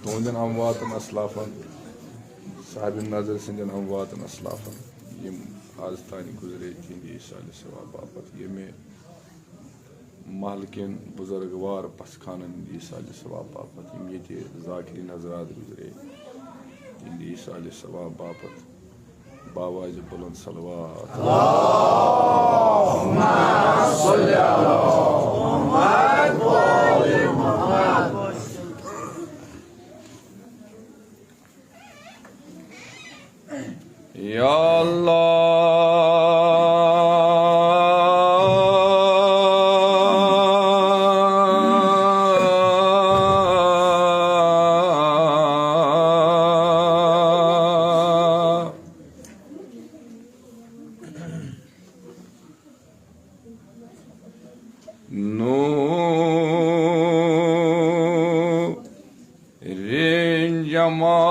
Tuğundan amvatın aslafan, sahibin nazar sinden amvatın aslafan, yem aztani guzre cindi İsa aleyhi sevabbat, yemi mahlikin buzargvar paskanın İsa aleyhi sevabbat, yem yeti zakirin hazrat guzre cindi İsa aleyhi sevabbat, bavacı bulan salavat. Allahümme salli ala Muhammed ve ali Muhammed. Ya Allah Nurin Cemali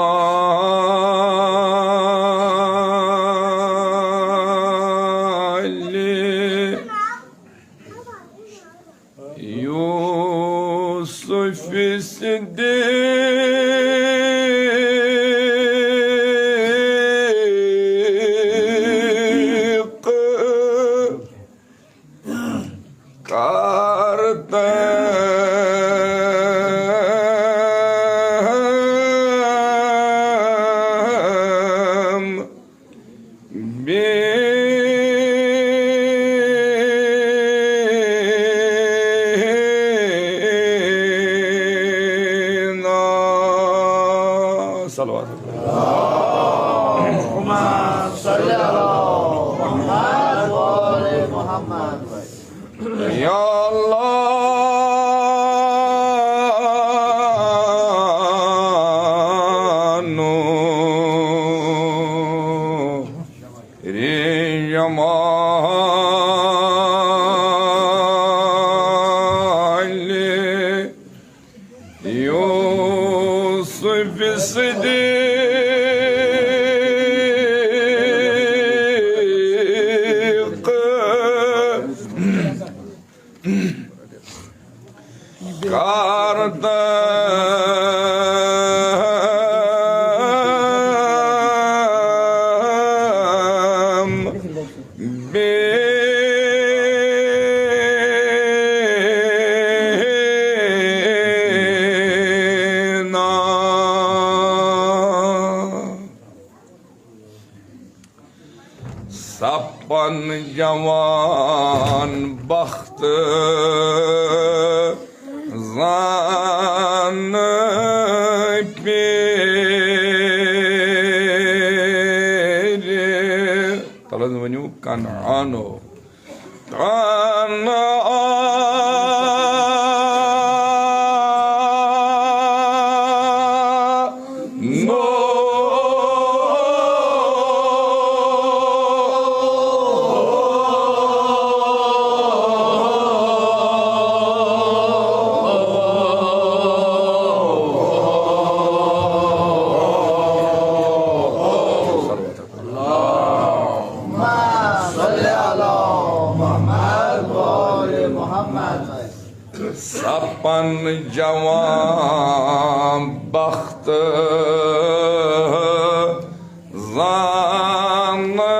Yusuf Siddiq Kardem bina salavat. Allahümme salli ala Muhammed ve ali Muhammed. Ya Allah Nurin Cemali Yusuf Siddiq Kardem bina Sappan cavan bahtı zanı piri Talan vanyu Kan'ano Sappan cavan bahtı zanı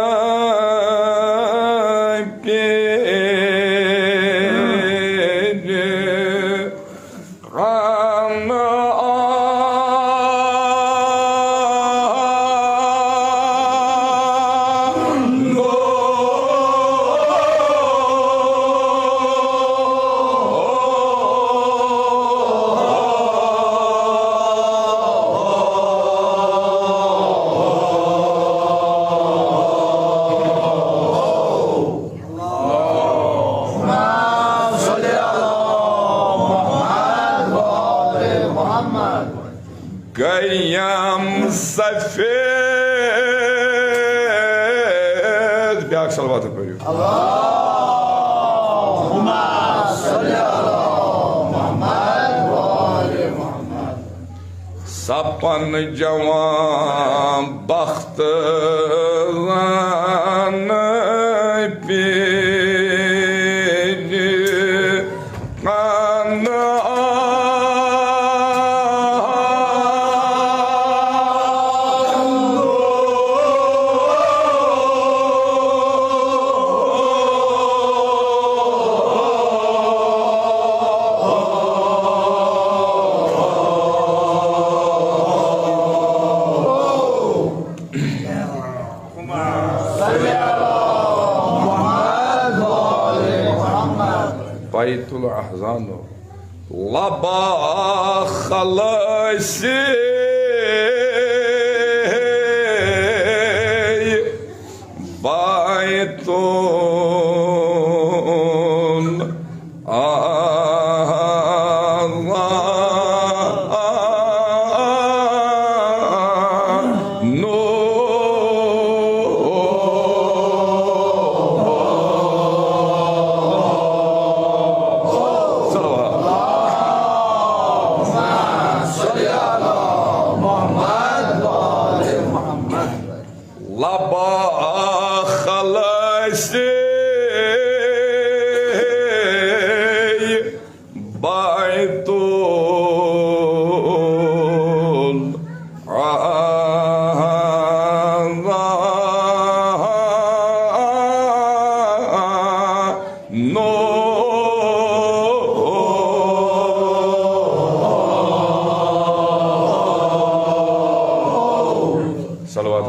piri kanı Gayyam Safed bir salavat koyuyor. Allahümme salli ala sapan cavan baktılanı biri kanı Baytul ahzanu laba khalasi baytul laba khalasi baytul salavat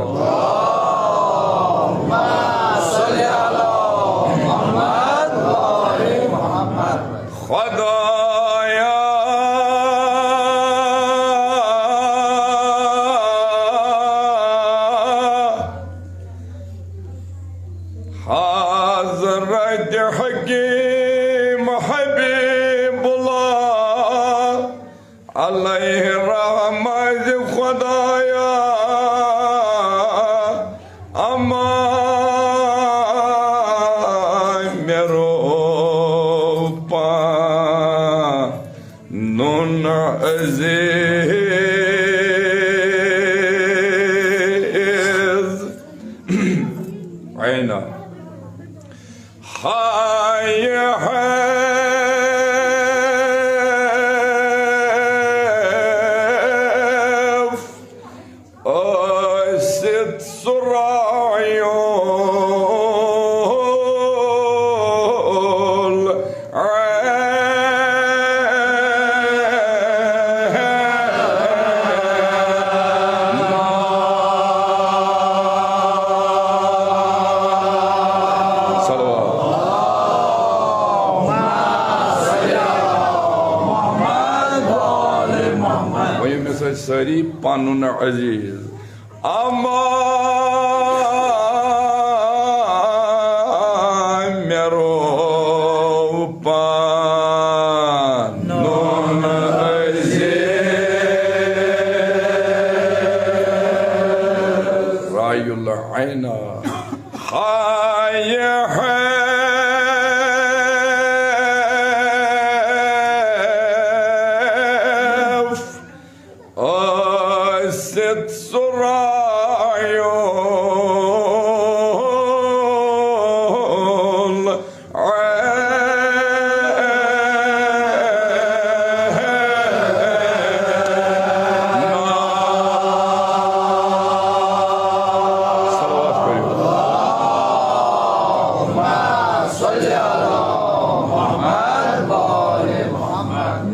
Khudaya Hazret Hakim Habibullah alayhi rahmet Khudaya aman mero nun aziz ayna hay haf asit surayul Sari panun aziz aman mero panun aziz rayul aina hay asit surayul salavat veriyor.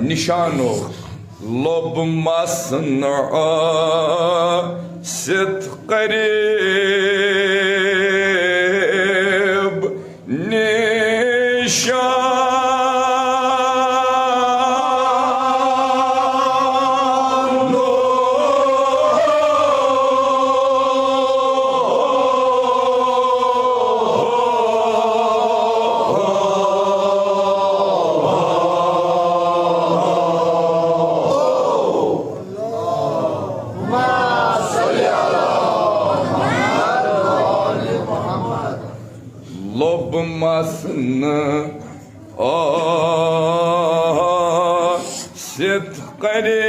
Nişano lob masna sit qarib nişano lobmasını sit qarib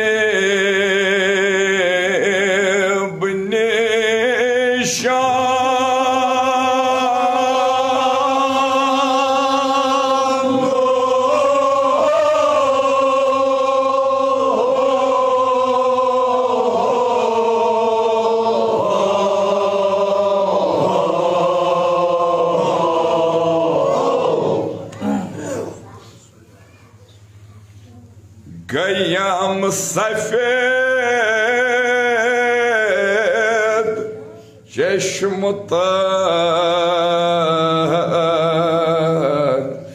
सफेद चश्म तक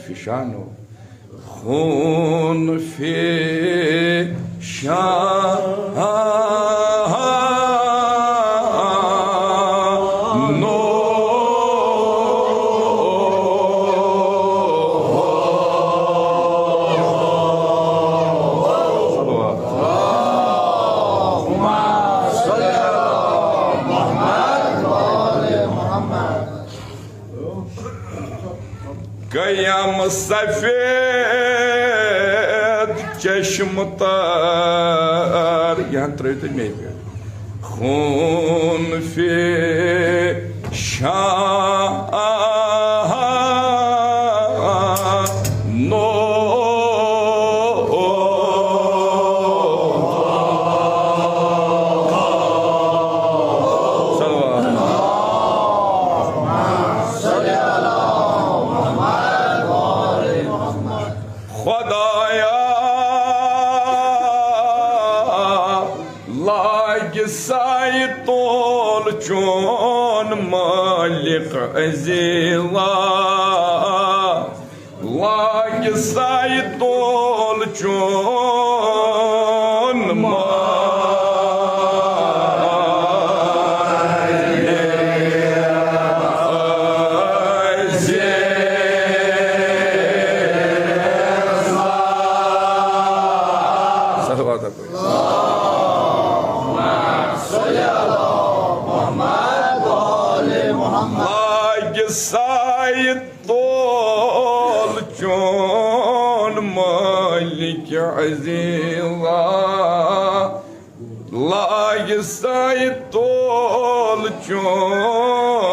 फिशानो खून फिशानो कयाम सफेद चश्म तर यहाँ त्रित मे पे खून फिशानो सायतोल चोन मालिक अज़ीज़ा लाग सायतोल चोन सायतोल चोन मालिक अज़ीज़ा लाग सायतोल चोन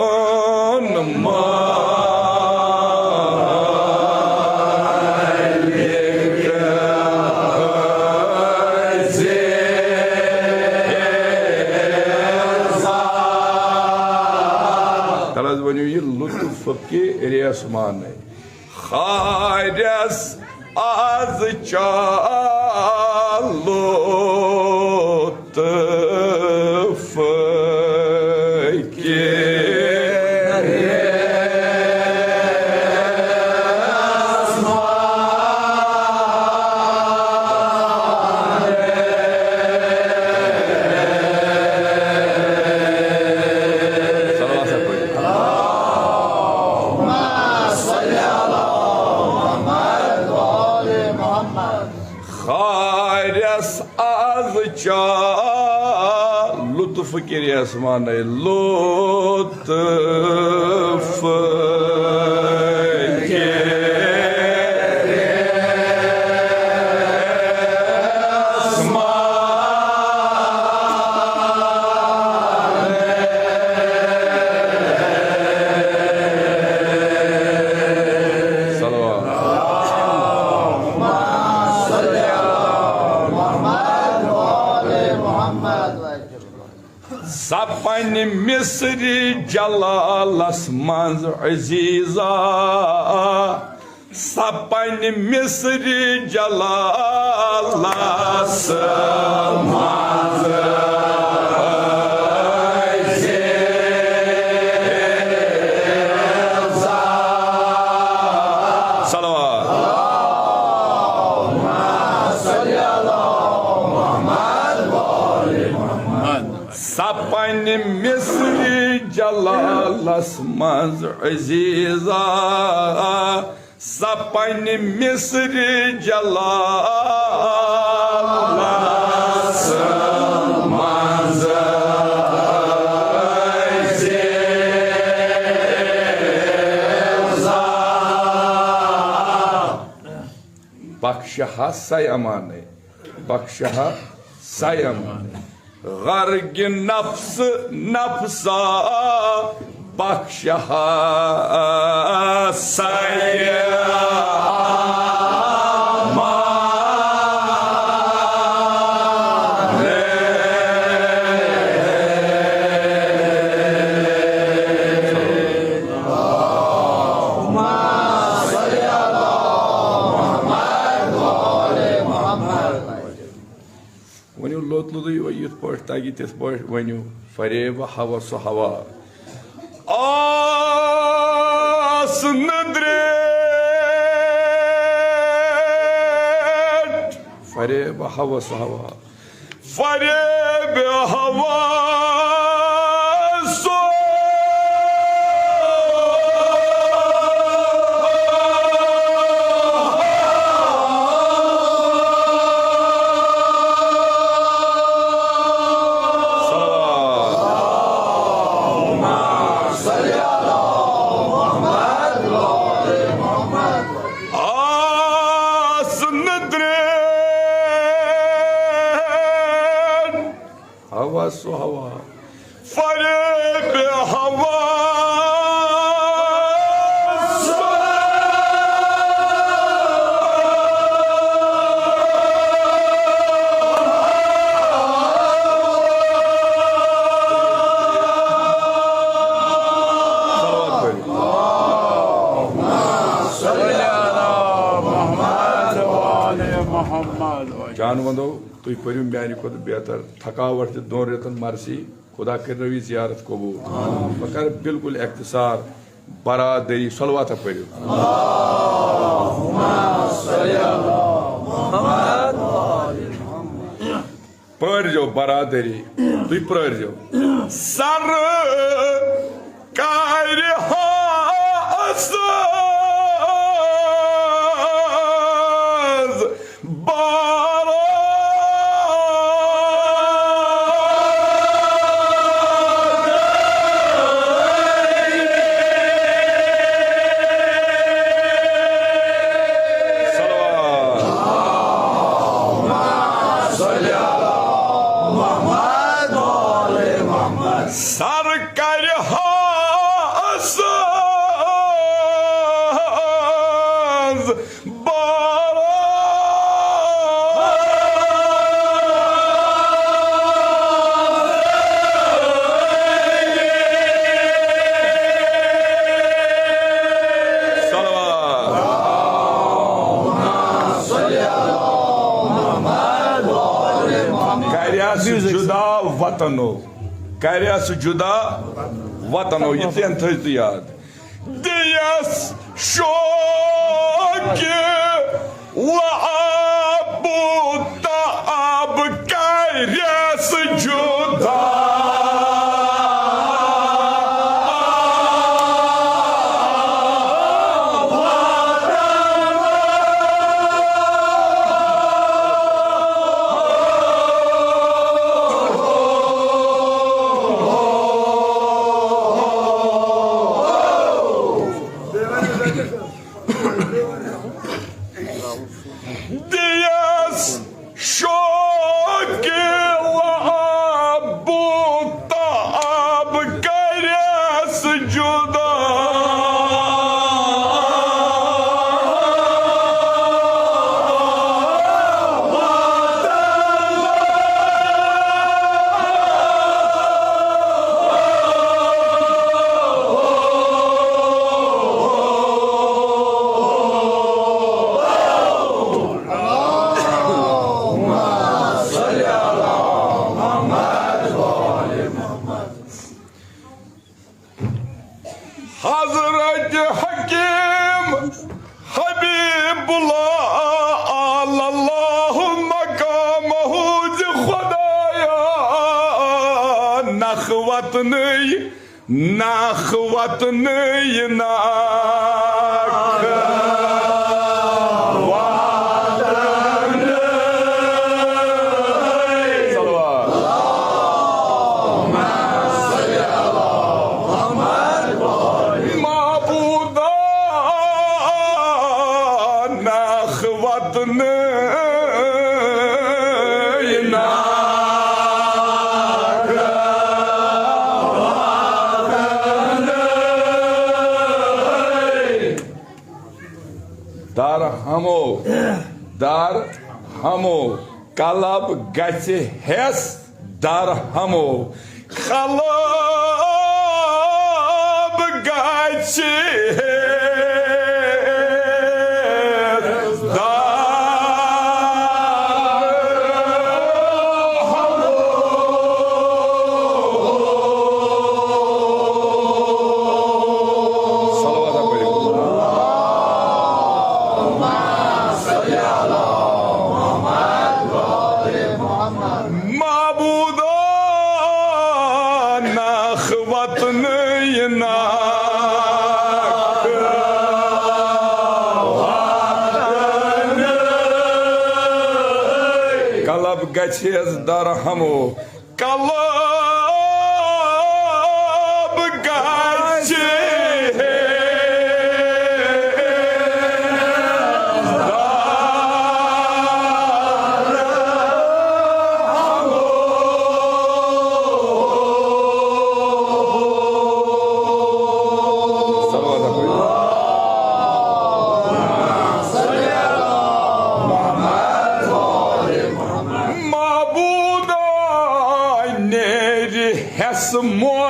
के रेसमान खारस आज चालो तफके लुत्फ के आसमान लुत्फ के सपन मिस्री जलालस मंज अजीजा सपन मिस्री जलालस मंज सपन मिस्री जलालस मंज अजीजा सपन मिस्री जलालस मंज बख्शहा सयमाने बख्शहा सयमाने गर्ग नफ्स नफ्सा बख्शहा ताकि तिथ पॉइंट वनियो फरेब हवा सो हवा फरेब हवा सो हवा फरेब हवा हवा सो हवा फरेब हवा जान वंदो तुम पढ़ो मानी खुद बेहतर थकावट दोन रेतन मरसी खुदा कर रवि जियारत कबूल बह कर बिल्कुल इख्तिसार बरादरी सलवात पढ़ो पढ़ जो बरादरी तुम पढ़ जो सर सरकार जुदा वतनो Karya juda vatan o yiten tözü yad. Diyas şoki wa abu ta'ab karyas juda. Diyas şoki wa abu ta'ab karyas juda. Hazreti Hakim Habibullah Allahu makamahu zi khudaya nakhwatni Dar hamo kalab gaçı hes dar hamo kalab gaçı hes dar hamo vatını kalab gaçez darhamu kalab gaçez Hesmol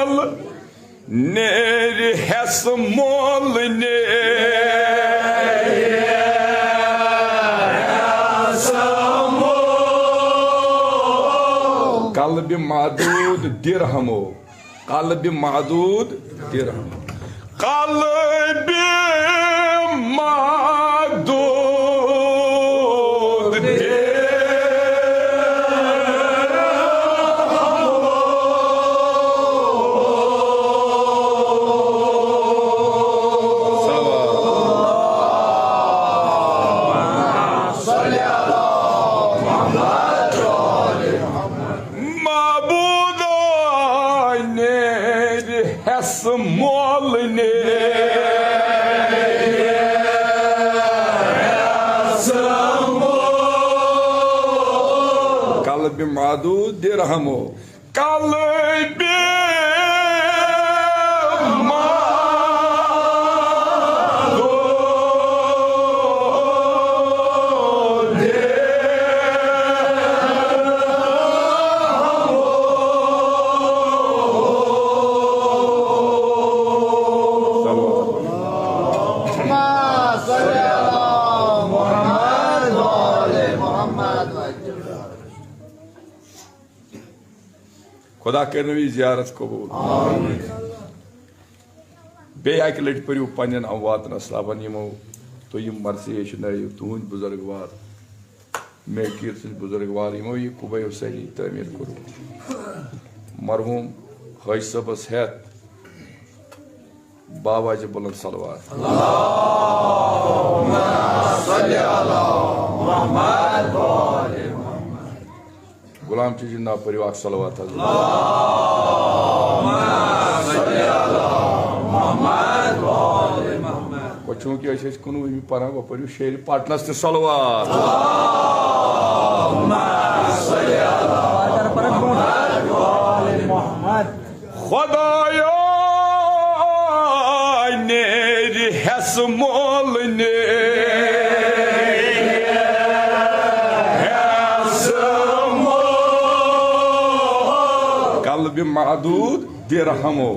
kalbi madud dirhamu kalbi madud dirhamu kalbi madud kalbi madud dirhamu kalbi खुदा करनवी जियारत कबूल बे अक लट परू पन्न अमवातन असलाफन यमो तो यम मरसी नायु तुहद बुजुर्गवार मे कीर सद बुजुर्गवार यमो यह कुबैयो सही तमीर core मरहूम हाज सबस हेत बाबा ज बुलंद सलवात गुलाम चीज ना परिवार सलवात चूंकि कुन पढ़ा वो पढ़ू शेर पाटनस ते सलवात खुदाया नेर हसमोल ने kalbi madud dirhamu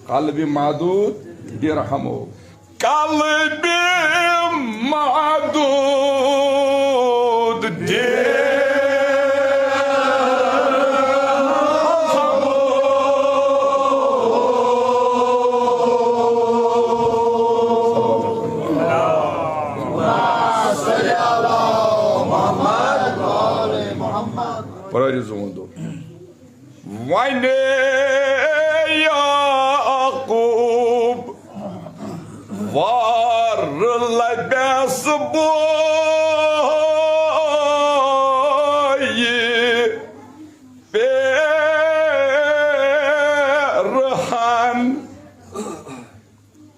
kalbi madud dirhamu kalbi madud dirhamu Paralise o mundo. Vayne Yakub var lebes boyu Ferhan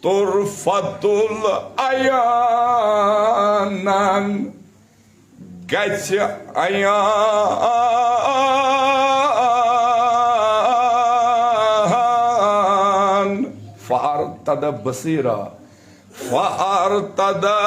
turfatul ayanan geç ayan fa'artada basira fa'artada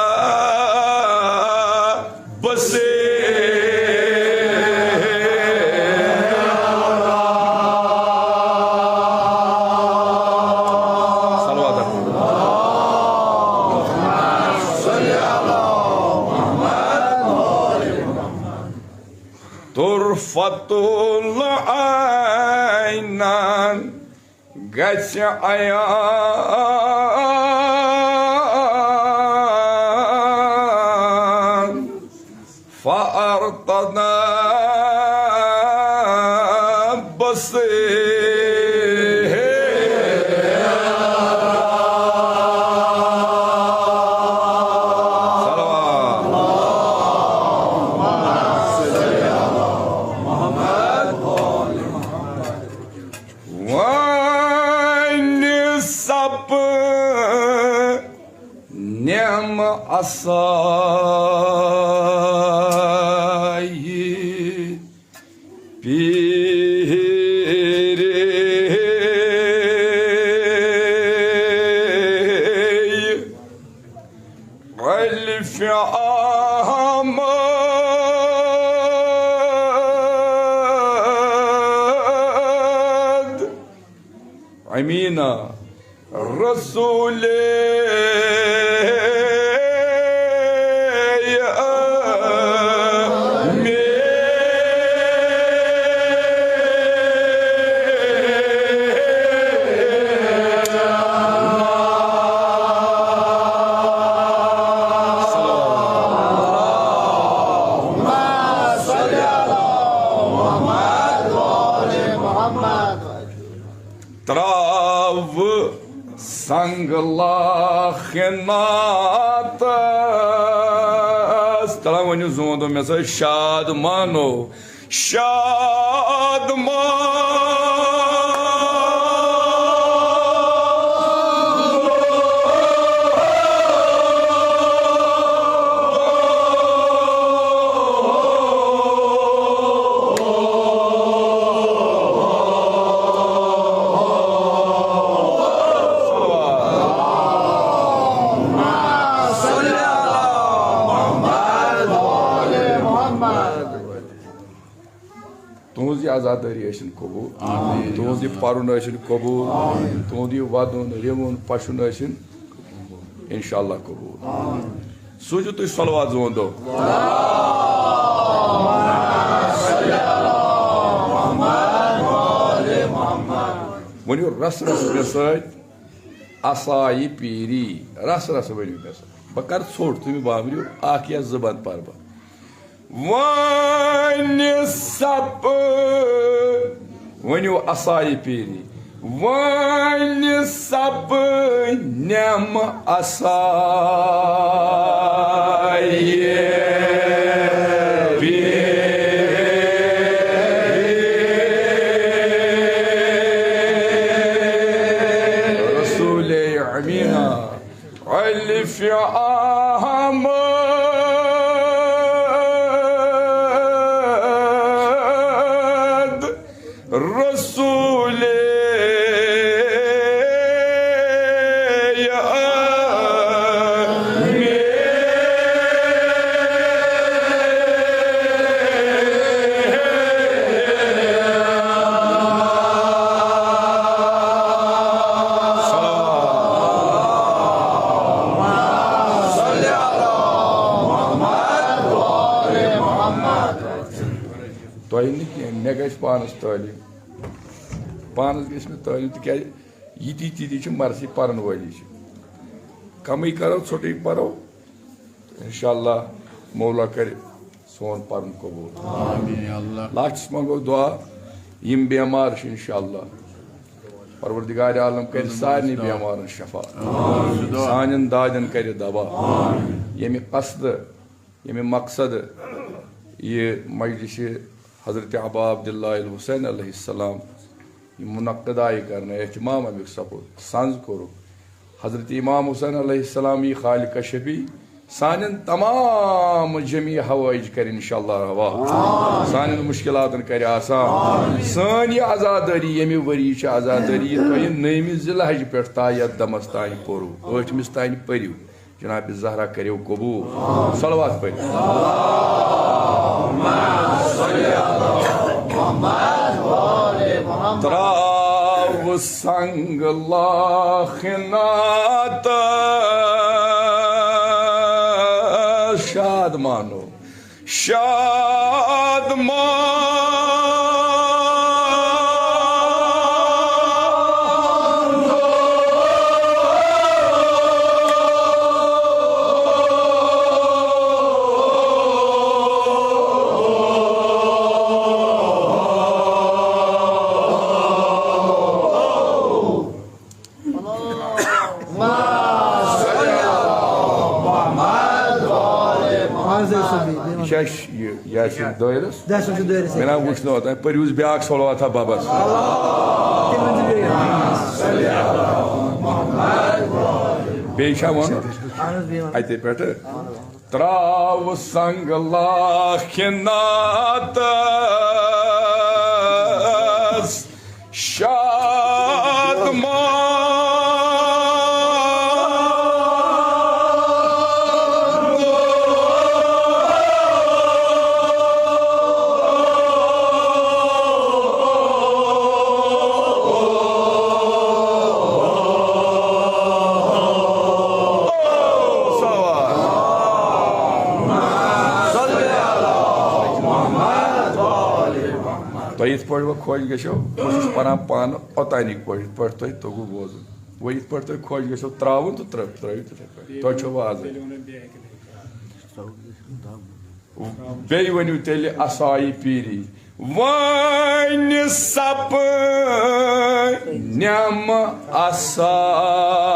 turfatul aynan geç ayan fa'artada basira asayi piri Elfi Ahmad Amina Rasule Trav sangla khenatas Travani zondo mesela şadmano Tuhun azadari ășin cobu, tuhun parun ășin cobu, tuhun vadun remun pașun ășin, inşallah cobu. Suju tu salvat zondo. Bunu ras mesaj asayi piri ras veriyor mesaj. Bakar sor tumi bağırıyor akiya zıban parba. Vani sapı Vani asayi piri Vani sapı Nem asayi piri Resulü Amina Elfi Ahmad Rasule ya Toyinlik ne geç panas toyli. Panas geç mi toyli tike yiti için marsi paran vali. Kamay karo छोटे paro. İnşallah Mevla kare son paran kabul. Amin Allah. Laçs mango dua yim bemar inşallah. Parvardigari alem kare sarni bemarın şifa. Sanin dadın kare dava. Yemi kasdı, yemi maksadı. Ye meclisi Hazreti Aba Abdullah Hüseyin aleyhisselam munakkadai karna ihtimam abik sapur sanz koru Hazreti İmam Hüseyin aleyhisselami Halika Şefi sanin tamam cemi havayıcı kar inşallah hava sanin müşkilatını kar asan sani azadari yemi variçi azadari toyin neymiz zilhacı pertayat damastani poru öçmistani pariu Cenab-ı Zahra kariu kobu salavat pariu Trav sangla khinata şadmano Şaş Yasin doyarız. Dersim şu doyarız. Menam kuşnu atan parius biak salawata babas. Allah. Beşam onu. Ayte pete. Trav sanglakhinatas Tăiți pe urmă coși găseau, coși sparam pan, o tainic coși, pe tăi togu bozu. Voi pe tăi coși găseau, travă tu trăp, tot ce vază. Vei veni utele asai piri. Vani sapă neam asai.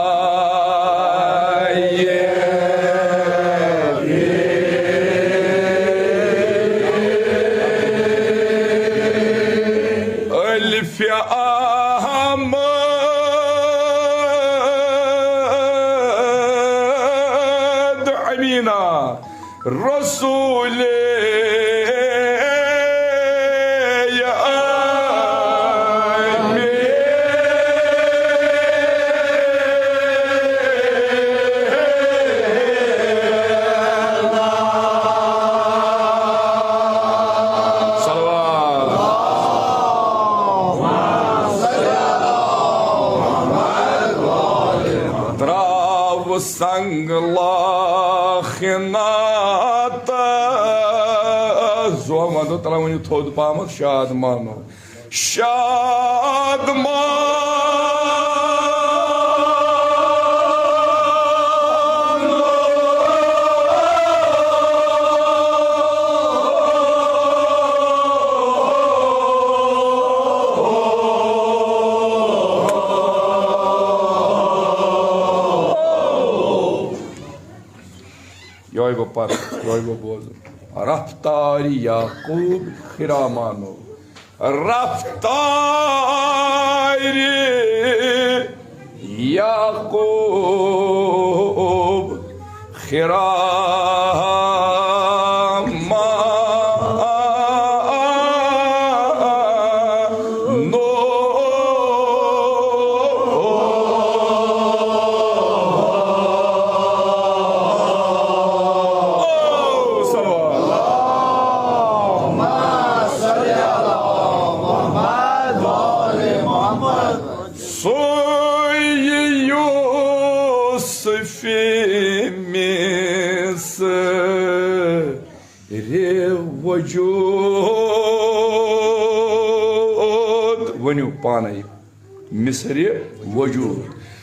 Rasul ya sanglakhinatas Zormanda talamını todo pamız şadmano Yoybo par, yoybo bozu. Raftari Yakub Hiramano. Raftari Yakub Hiramano. Vücud Venu panayı Misri vücud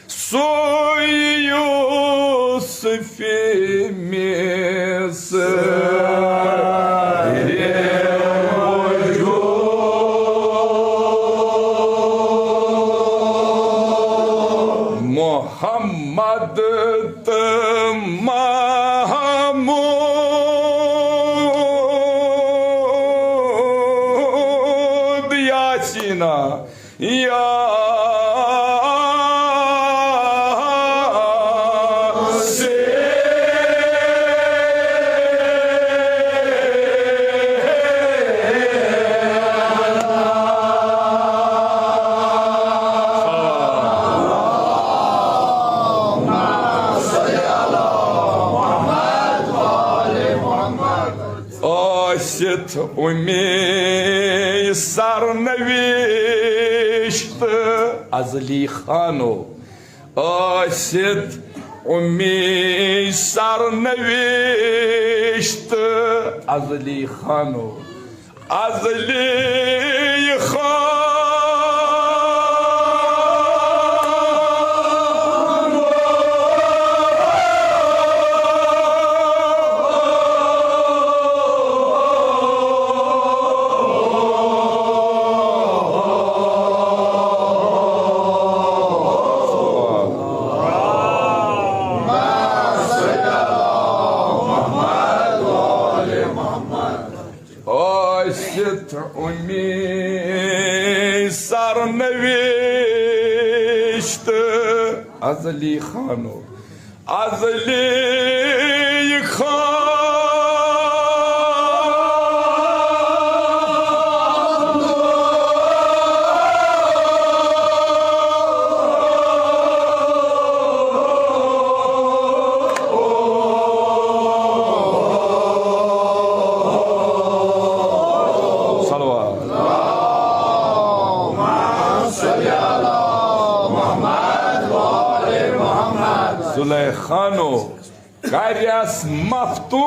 Soy Yusuf Misri vücud Muhammed Mahmud Yasina Осет умей сарновишт Азлихану Осет умей сарновишт Азлихану Азлихан Осет умей сарновишт Азлихану अजली Zulekhano Karyas Maftun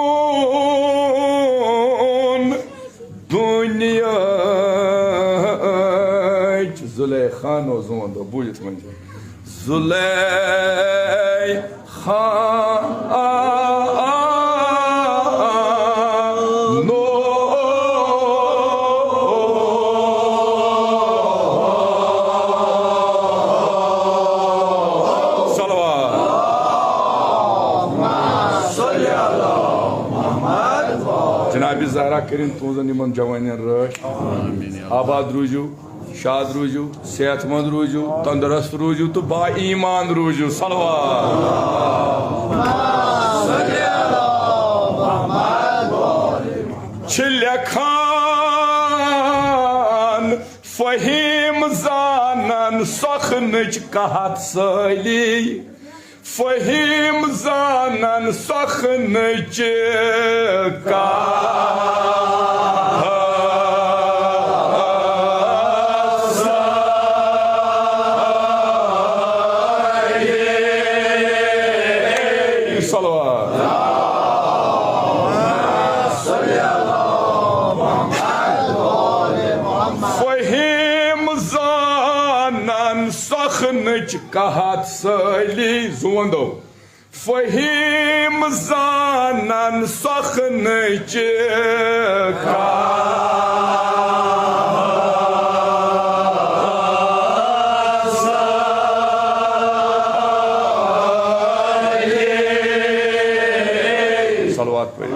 Dünya Zulekhano zamanda будет бенде Zulekhano जनाबी Zahra करें तुझन इन जवान रच आबाद रूजू शाद रूजू सेहतमंद रूजू तंदुरुस्त रूजू तो बा ईमान रूजू Salwan Faheem जानन सखनच कहत सली फहीम जानन सखनच कहत सली जुवंदो फहीम जानन सखनच सलवात पे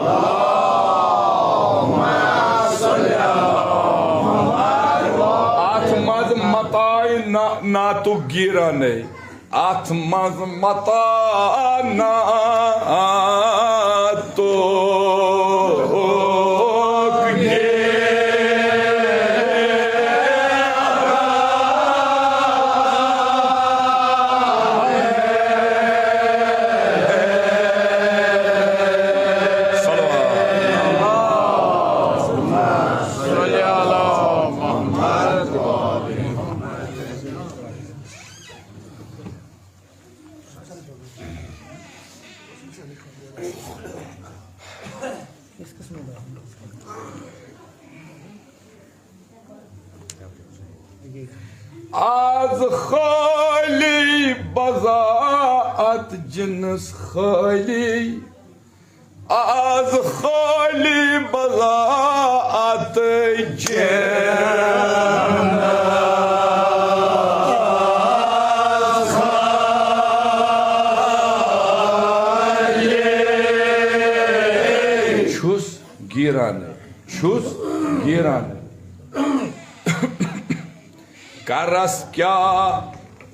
आत्मज मताई ना तो गिरा नहीं आत्मज मता ना तो आज खाली बज़ाअत जिन्स खाली आज खाली बज़ाअत छुस गिरान करस क्या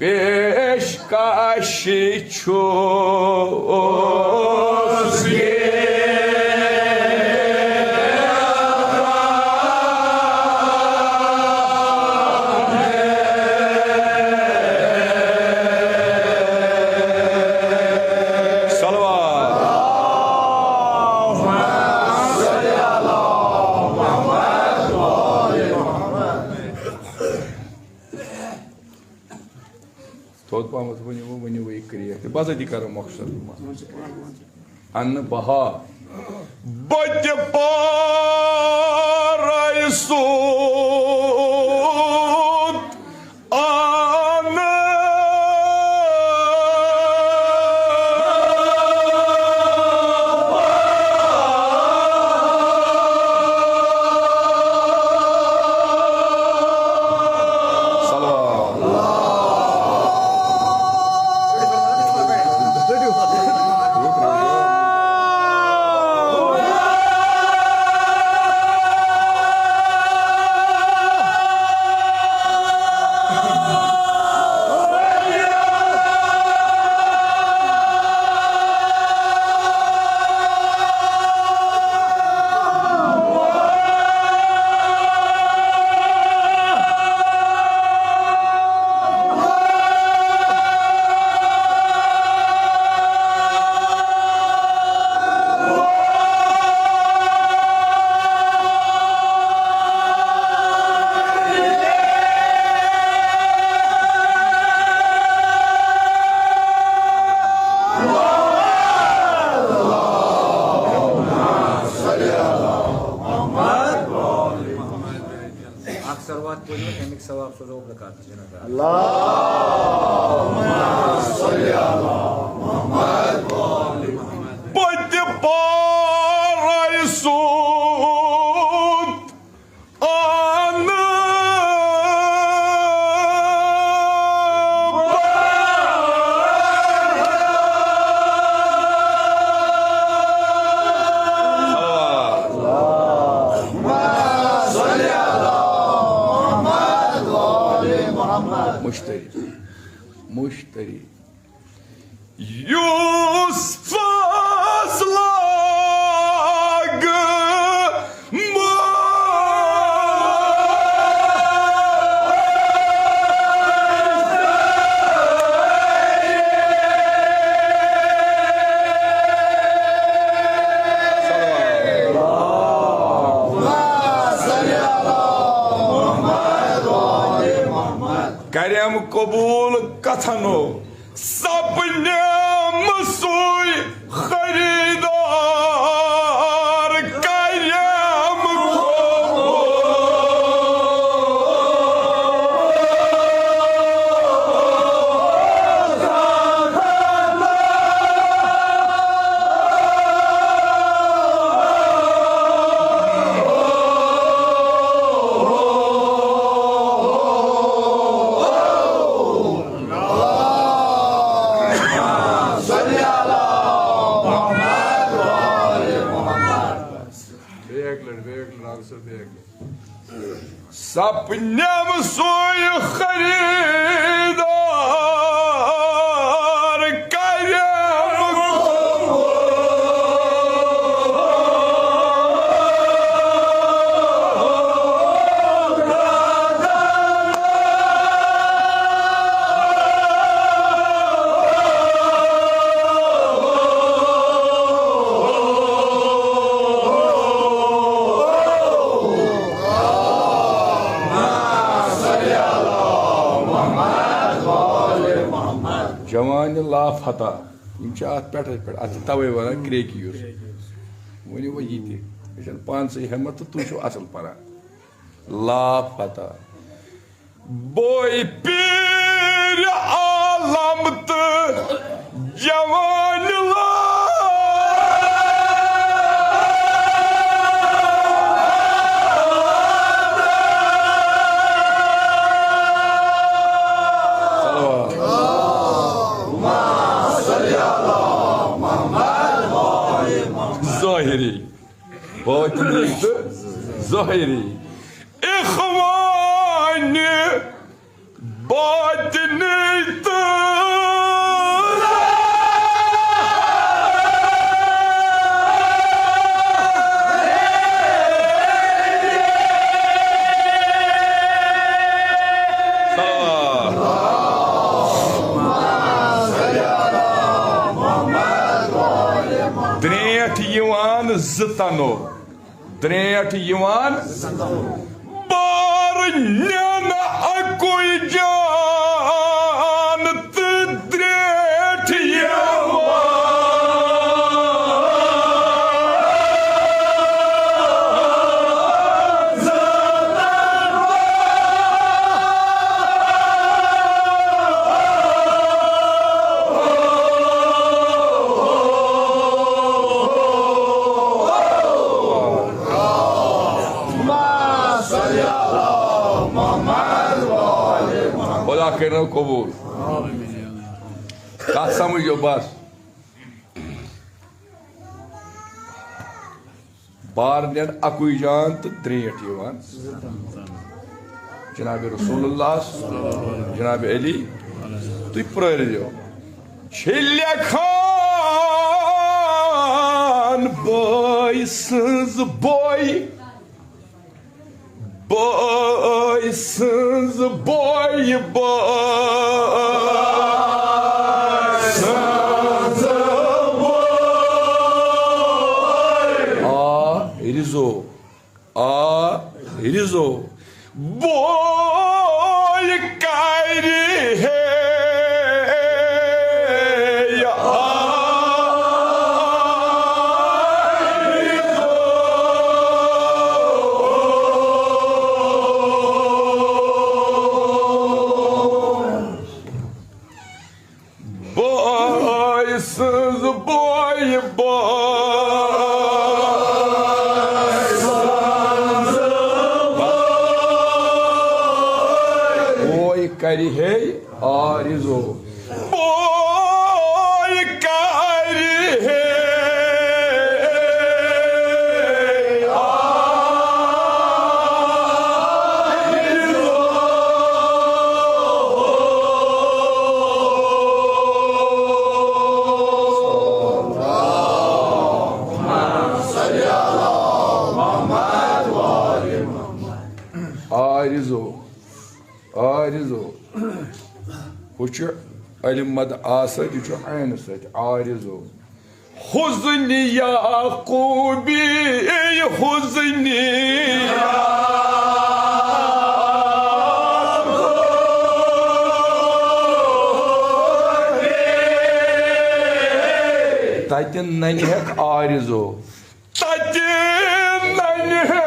पेशकश छुस Bazı dikara maksud anne baha bacı parayı sut anne Pode para isso مشتري يوسف أصلاق Карям кобул катану, сапням суй харидар, карям Sapnam soy kharidar karyam Jawan la fata. Yim cha at peta peta at tawai wana kreki yus. Woni wo yiti. Jan pan se hammat tu shu asal para. La fata. Boy pir alamt jawan la Zahiri. Batini Zahiri. İhvani batini Zıtano. Dreyat yivan barnyana akuycan tdret yivan. Kerana kabul. Kasamu yobas. Barnen akuyjan to dreyat yivan. Cenab-ı Resulullah, Cenab-ı Ali, tu prayeriyor. Çelyakan boysuz boy. Boysuz boy boysuz boy. Rizo. Rizo. Boy kayri hey ya. sız boy boy kari hey arizo boy kari hey arizo uçu alimad asa uçu aynı saç arizo huzni yaqubi ey huzni tatin nani hek arizo tatin nani hek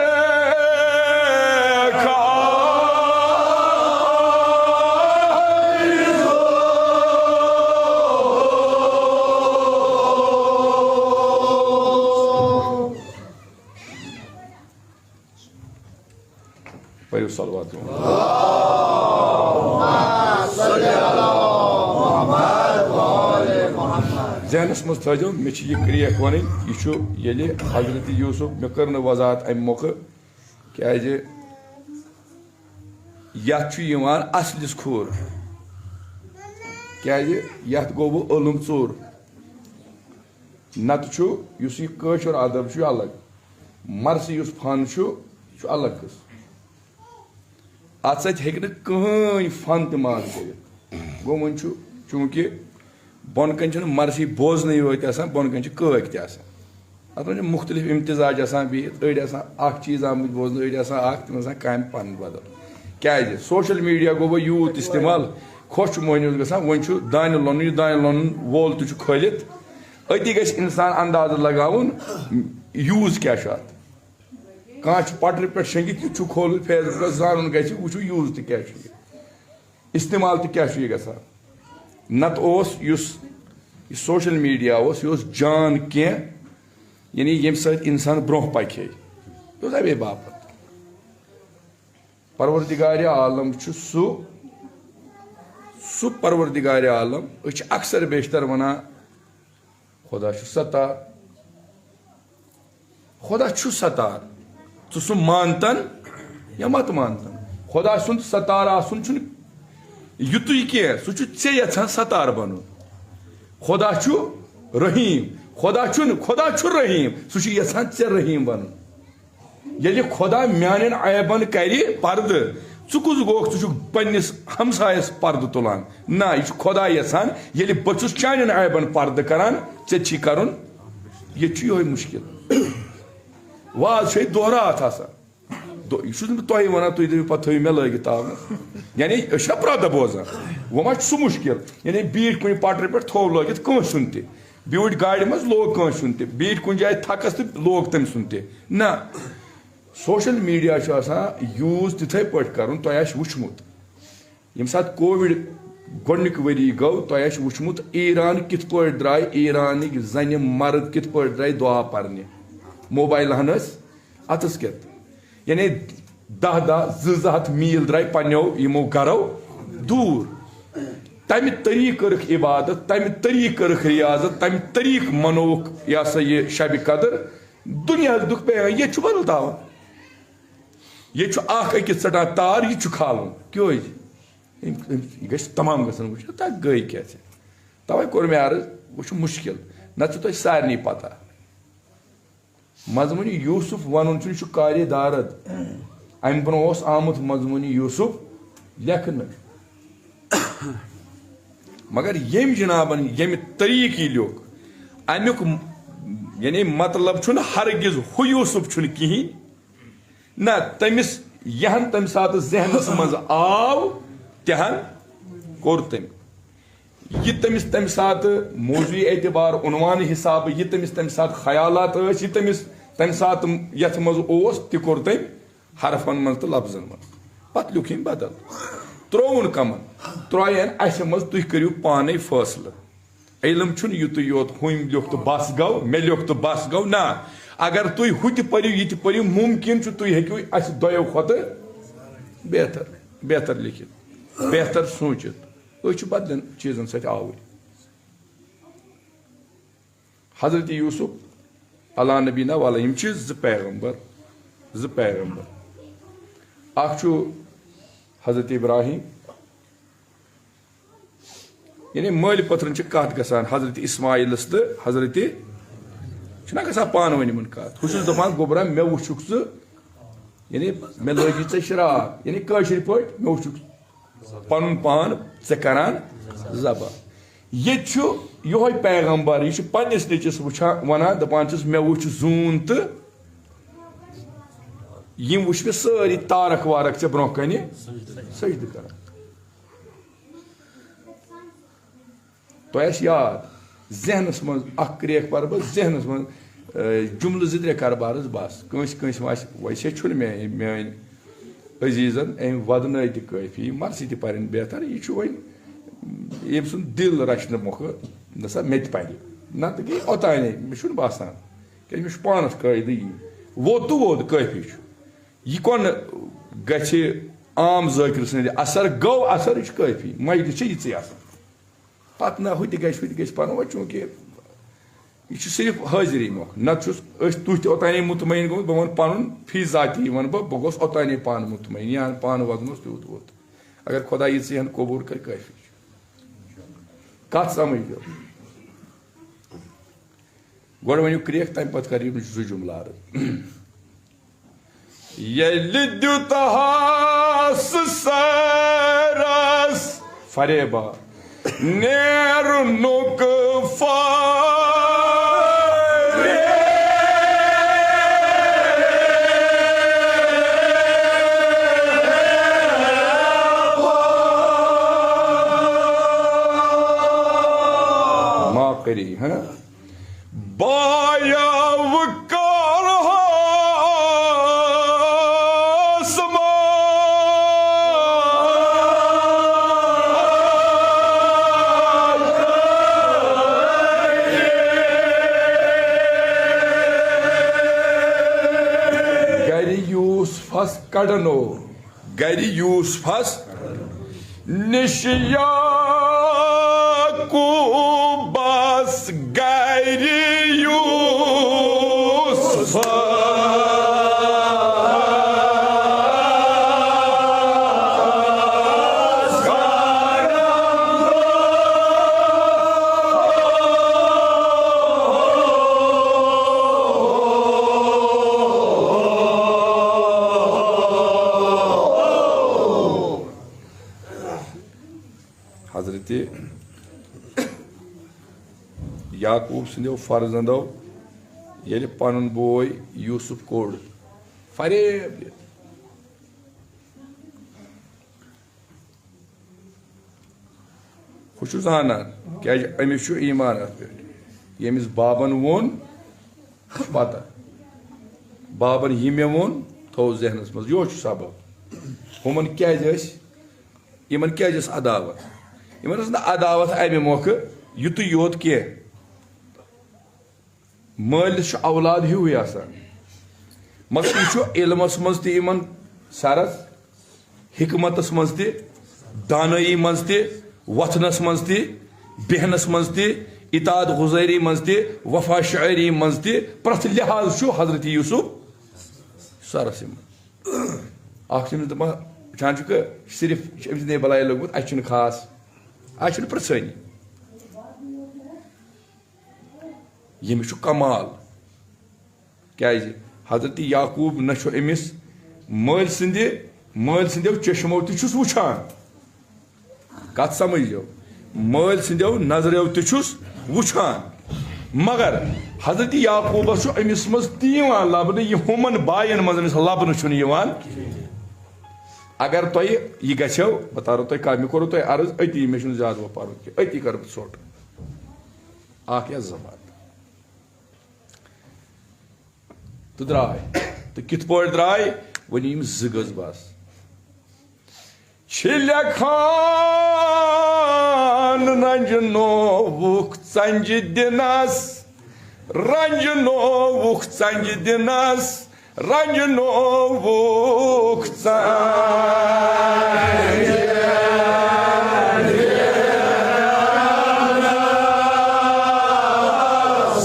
Payı salvatı. Zehnis mustacım, meçi yıkırıya konu, işu yeli Hazreti Yusuf mekırını vazat em moku, kâzi yatçı iman aslis kur, kâzi yat gobu olum sur, natçu yusi köşür adam şu Allah, marsi yus fan şu Allah kız. At saç hekne kıhın fan tıman kere. Gomun şu çünkü bonkançının marsi boz neyi hoyt asan bonkançı kıvak te asan. At önce muhtelif imtizac asan bir öyle asan ak çiz amit boz öyle asan ak tımasan kaym pan badal. Kâzi social media gobu youth istimal koç moynuyor gasan von şu daynalonun vol tuçu kolit. Öti geç insan andazı lagavun use kâşat. Kaç patri पे शंगित छु खोल Facebook जानन गछि वुछु use त क्या छु इस्तेमाल त क्या छु ये गसा नत ओस युस सोशल मीडिया ओस युस जान के यानी यम सत इंसान ब्रोह पखे तो जाबे बापत परवरदिगार आलम छु सु परवरदिगार आलम अछ अक्सर बेशतर वना खुदा छु सतार तो सु मानतन या मत मानतन खुदा सुन सतार आसुन छु युतु के सु छु से यछन सतार बनु खुदा छु रहीम खुदा छु रहीम सु छु यछन से रहीम बनु यदि खुदा म्यानन ऐबन करी पर्द चुकुज गोक छु पन्निस हमसायस पर्द तुलान ना ये खुदा यछन यदि बचुस चानन ऐबन पर्द करान से छी करुन ये छु होय मुश्किल वाज छे दोहरात आसा यह तुम वन तुम दे पे मे लगित तावन यानी शपराद बोजान वो मा सह मुश्किल यानी बीट कुन पटरी पे थो लगित कंस सुन त ब्यूट गाड़ी मज लोग कंस सुन त बीट कुन जाए थकस तो लोग तम सुन त ना सोशल मीडिया यूज तिथे पे कर वुचमुत यम सात कोविड गोनिक वरी गो तुह वुचमुत ईरान कित पे द्राय ईरान जन मर्द कित पे द्राय दुआ परने मोबाइल हनस अतस केत यानी 10-2 मील द्राय पन्यो यमो गरो दूर तमि तरीक कर इबादत तमि तरीक कर रियाजत तमि तरीक मनोक या सा ये शब कदर दुनिया दुख पे ये छु बदल तावन ये छु आख अकिस सटा तार ये छु खालन क्यों ये गस तमाम गसन वुच ता गई क्या छे तवे कोर मे अर्ज वो छु मुश्किल न छु तो सारनी पता मजमूनी यूसुफ वन छु कार्य दारद अम ब्रो आमुत मजमूनी यूसुफ लेखन मगर यम जनाबन यम तरीक लोक अमुक यानी मतलब छु हरगिज हु यूसुफ छु कहीं ना तमिस यहन तम सात जहनस मज आव तहन कोर तम यह तमिस तम सात मौजूदी एतबार उन्वान हिसाब यह तमिस तम सात ख्यालात यह तमिस तम सात यथ मज ओस तह कोर तम हरफन मज तो लफ्जन मज पत लिख बदल त्रोन कमन त्रोयन अस मज तुह करियो पाने फैसले इल्म छुन युत योत हुम लिख तो बस गो मे लिख तो बस गो ना अगर तुम हु पढ़ो यह पढ़ो मुमकिन तुम हेकू अस दोयो खत बेहतर बेहतर लिखित बेहतर सोचित बदलन चीजन सत आवर हजरत यूसुफ अला नबीना वाला पैगम्बर हजरत इब्राहिम यानी मल पथरन कत गसान हजरत इस्माइलस तो हजरत गसान पान वन कत बहुत दपान गोबरा मे वुचुक यानी मे लगी ऐ शराब यानी कशर पे मे वुचुक पन पान ऐ करान जबा ये पैगम्बर यह पन्निस नचिस वनान दपान मे वुच जून तो यम वुच मे सारी तारक वारक ऐ ब्रोह कन सजद कर तो याद जहनस मज क्रेक पर बस जहनस मज जुमल त्रे कर बस कंस वैसे मे अजीजन अम वदन तफी मर्सी तन बेहतर यह वन यम सुन दिल रचन मोख नसा मे पे नत गई ओताने मे बसान क्या मे पानस कायद वोत तो वोत काफी यह कौन गि आम जाकिर सद असर गो असर यह काफी मजद ये पत् ना हु गि पन वो चूंकि यह सिर्फ हाजिरी मोख नत तुह ओताने मुतमैन गो बह वन पन फी जाती वन बह गोस ओताने पान मुतमैन या पान वदनोस तूत वोत अगर खुदा यह कबूल कर काफी कत समझ गो वन क्रेक तम पे कर जु जुमलार सरस फरेबा नेरुनुक माँ करी है बायाव कर कड़नो गरि यूसुफस निश याकूबस गरि यूसुफ याकूब सदो फर्जंदो ये पन बोय यूसुफ कोड़ फरेब बह जाना क्या अमिस ईमान अत पे यमिस बाबन वोन पता बाबन यह मे वोन थो जहनस मज यो सबब हुमन क्या अदावत इन अदावत अमे मौक युत योत कह मालिस औलाद हूँ मगर यह इलमस मज तमन सरस हिकमतस मज दानई मज वथनस मज बेहनस मज इताद गुजारी मज वफा शायरी मज प्रथ लिहाज हजरत यूसुफ सरस वचान सिर्फ ने बलाय लोगमुत अ खास अ प्रसानी यमिस कमाल क्या हजरत याकूब न अमिस मल सदो चश्मो तुस वुचान कत समझो मल सदो नजरो तुस वुचान मगर हजरत याकूबस अमिस मज लबन यह हुमन बायन मज लबन अगर तुम यह गो बह तारो तुम कह मे कोर तुम अर्ज अति मे ज्यादा वो पर्न कि अति कर सोट या जबान तो द्राय तो कित पॉइंट द्राय वन यम जगज बस ranjnovuk sancı dinas, ranjnovuk sancı dinas, ranjnovuk sancı.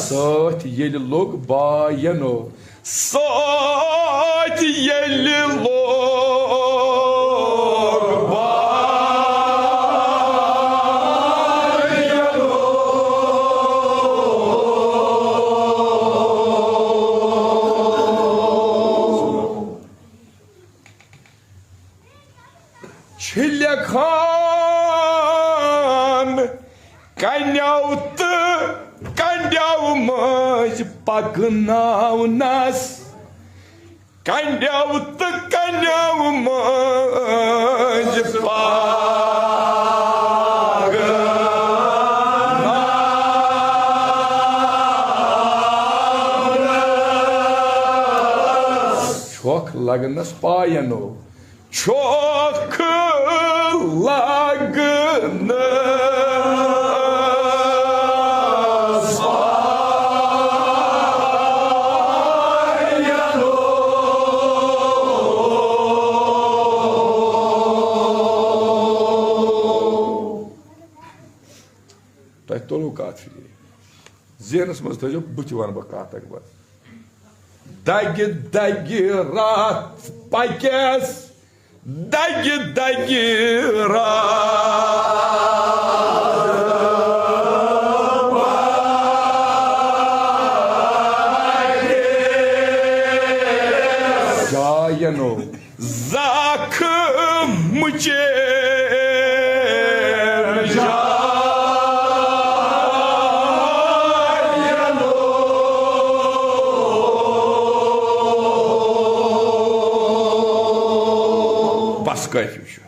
Sot yeli log bayano, sot yeli log Çilekan kanyavtı kanyavmaz paknavnas kanyavtı kanyavmaz paknavnas çok lagnas payano çok lagnas payano. Tah tolu kat fikri. Zihnis maz thajo buti van ba kat akbar. Dagi dagi rat pakes dagi dagi pakes jayano zakım mıçe kayfı şu.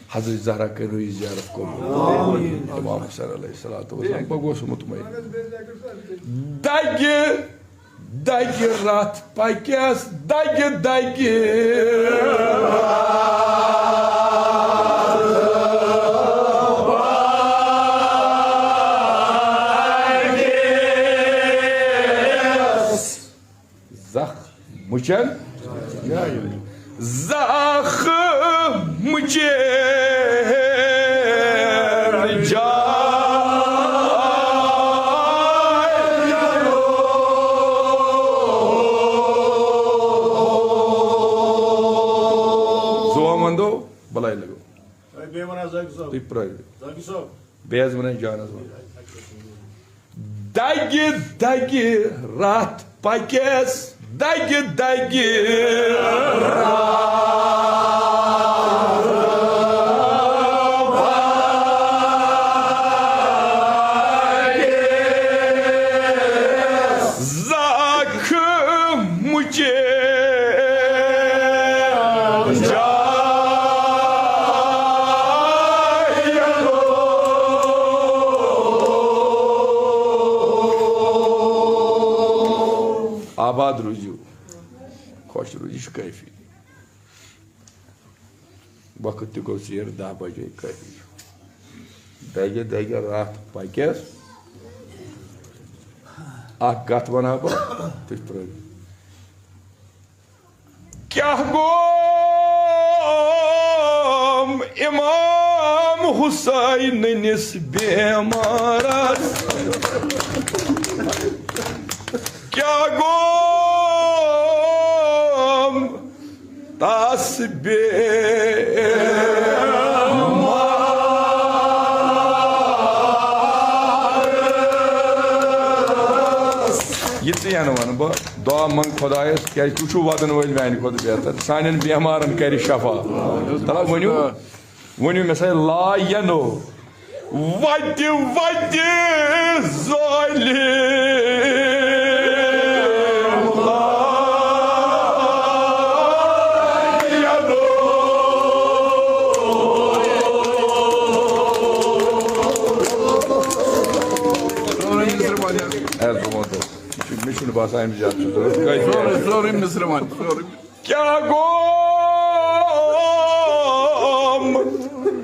Hazreti Zahra Kerri ziyaret kabul. İmam Hüseyin Aleyhisselatü Vesselam bagos mutmain. Dagi rat pakes dagi zah muçen zah मुझे Zoamando balay lago. Beyaz mı canaz mı? Dagi rat pakes dagi rat Abad rucu, hoş rucu şu keyfi. Vakti ko sir da baje keyfi. Dagi rahat pakes. Akat bana ba, tık proje. Kya gom İmam Hüseyin nisbe maraz. Kya gom tasbe Gitti yani bana bu. Doğamın kodaya keri kuşu vadını ölmeyeni kodu beyatar. Senin biyamarın keri şafa. Tamam bunu mesela la yano. Vadi zalim. Her zaman da. Şimdi şunu basayım bize atıyoruz. Sorayım Müslüman. Kya gom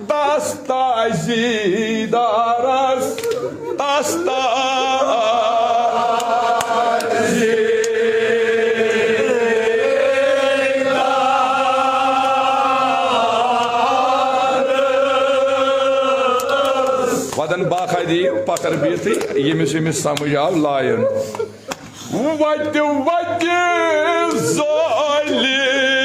dasta zidara वदन बाकायदे पतर बिहत यमिस समझ आव lion वत वत ज़ालिम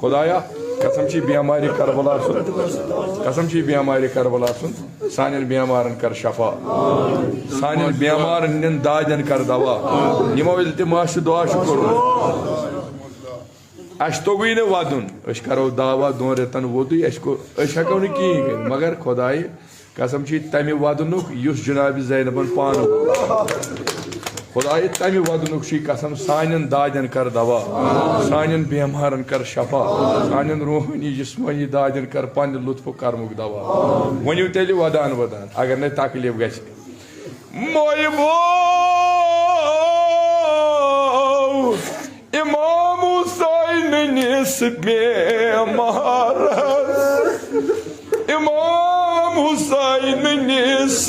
खुदाया कसम बेमारी Karbala सुन कसम बेमारी करबला सुन सान बेमारन कर शफा सान बेमारन निन दादन कर दवा यमो इल्तिमास दुआ कोर अस तोगुई न वदन करो दावा 2 रेतन वोत हेको न कहें मगर खुदाय कसम तमि वदनुक युस जनाब ज़ैनबन पान खुदाय तमि वदनुक कसम सान दादन कर दवा सान बेमारन कर शफा सान रूहानी जिस्मानी दादन कर पन लुत्फ कर्मुक दवा वनु तेल वदान वदान अगर न तकलीफ गि मोयबो इमाम हुसैन निस बेमारस इमाम हुसैन निस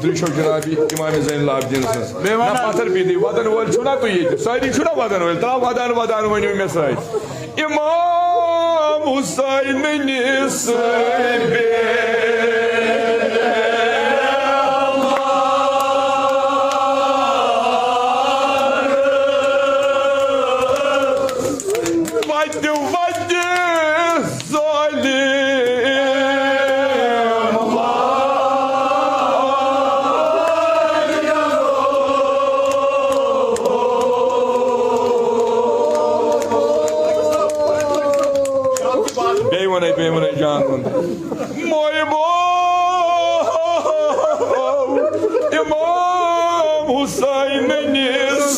दृश्यो जनाबी इमाम ज़ैनुल आबिदीन पत्थर बीदी वदन वोल छुना तो ये सारी छुना वदन वोल ता वदन वदन वनु मे साई इमाम हुसैन निस इमाम हुसैन निस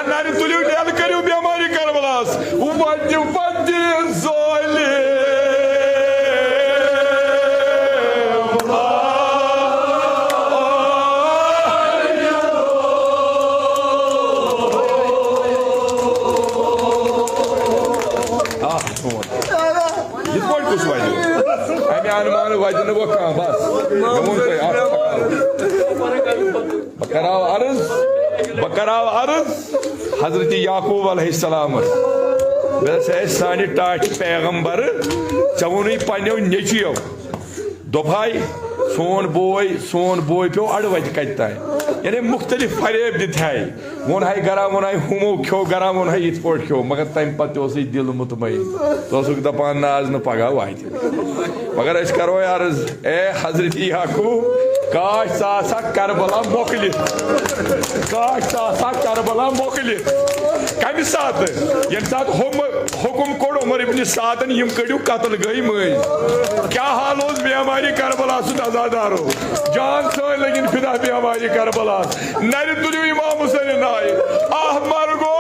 नारी तुलियो डेल करियो बेमारी करबलास वज वज ज़ालिम वो कहाँ बस बकराव अर्ज हजरत याकूब अलैहिस्सलाम सानि टाट पैगंबर चवुन पन्यो नेचियो दोपाई सोन बोय पे अड़वत कत तान यानी मुख्तलिफ फरेब दित है वोन है गरा वोन है हुमो खो गरा वोन है इत पोट खो मगर तम पत दिल मुतमईन तो दपान ना आज न पगह वात मगर अस करो अर्ज ए हजरत याकूब काश सा करबला मोकलित काश सा करबला मोकलित कम सात ये सात हुकुम कोड़ उमर इब्न सादन यम कड़ियो कत्ल गई मई क्या हाल उस बेमारी करबला सुन आजादारो जान सोय लगिन फिदा बेमारी करबला नर तुलियो इमाम हुसैन नाय आह मरगो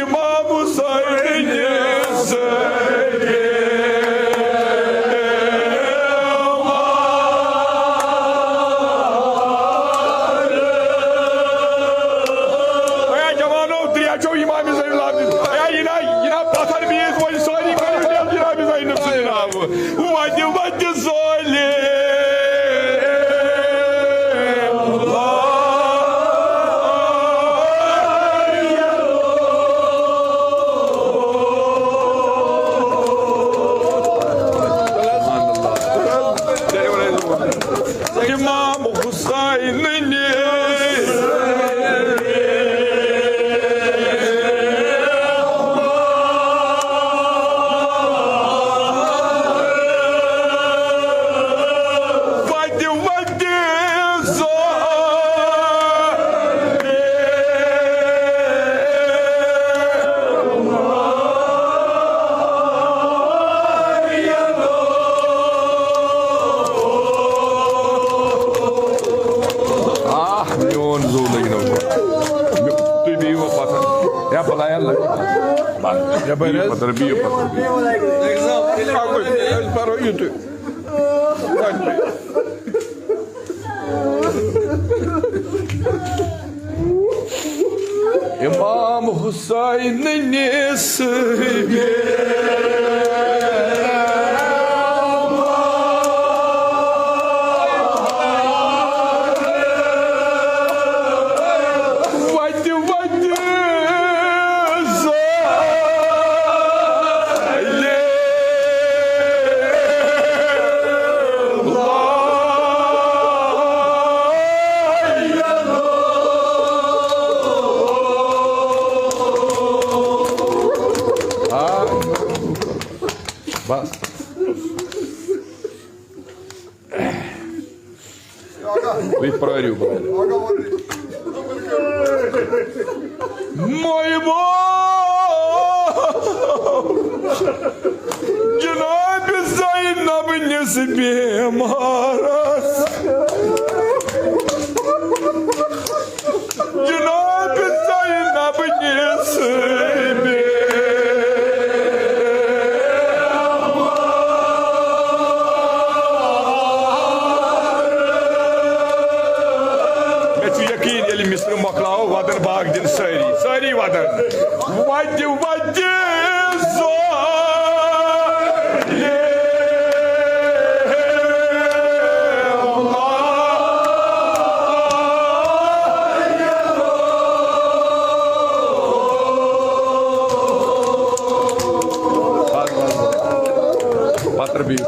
इमाम Hussain Patır bir İmam Hüseyin'in nesibi Bas. Вы прорю, Мой Бог, Cenab-ı Zeynep nesbi maras, Cenab-ı Zeynep nesbi Mr. Maklava vadan bağ din sari vadan vadi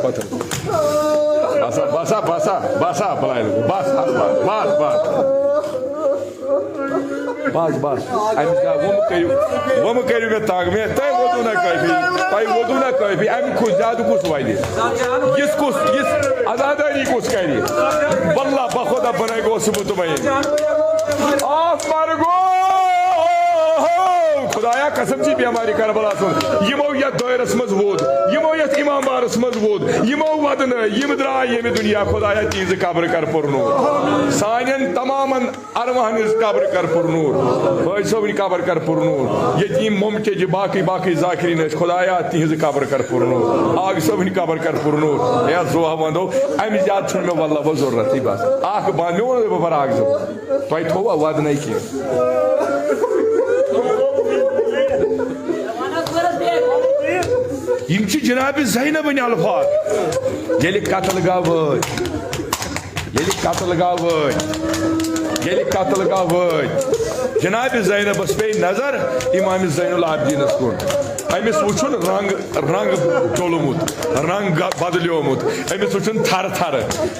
patır basa pelaylı bas amizda vamos querer ver tag me tá vodu na kayfi am kuzadu kuswaydi yes azadari kuskaydi vallahi bakhoda banaygo subutmayin af margo Khudaya kasam ki bimari Karbala sun yimo ya doirasmaz vod yimo ya imambarsmaz vod yimo vadna yimdra yemi dünya Khudaya cheez kabr kar purnur sanen tamamen armahniz kabr kar purnur boysovni kabr kar purnur yetim momkeci baki zakirin Khudaya cheez kabr kar purnur ag sovni kabr kar purnur ya zohavando amizat chunme vallah bo zorrati bas ah banu bar agzo toy thova vadna ki Yimçi Cenab-ı Zeynep'in alfaz. Gelik katıl gavıç. Cenab-ı Zeynep asbey nazar İmam-ı Zeynul Abidin askun. Emis uçun rang dolumut, rang badılıyormut. Emis uçun tar.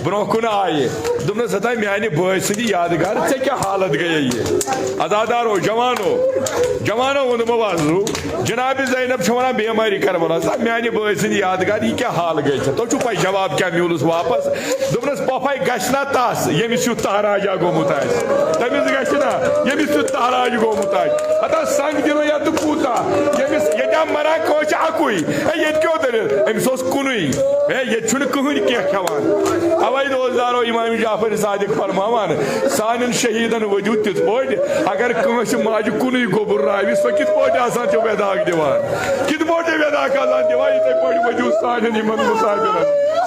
Bronkuna ayı. Dumna satay yani boysidi yadigar teke halat gayeyi. Azadar o, Camano onu mavazu. Cenab-ı Zeynep şamana bemari Karbala. Sa yani boysidi yadigar iyi ki hal gayse. To çupay cevap kemiyoruz vapas. Dumna papay gaşna tas. Yemis şu tahraja gomutay. Temiz gaşna. Yemis şu tahraja gomutay. Hatta sang dilo yatı puta. Yemis Mara koç akuy, yet göderir, emsos kunuy, yet şunu kuhuni kehkavan. Avay dozaro İmam Cafer Sadık farmaman, sanin şehiden vücut tut boyd, agar kumaşı macı kunuy goburray, biz vakit boyd asan çok veda gidiyor. Kit boyd veda kazan diyor, tek boyd vücut sanin İmam Musa'dan,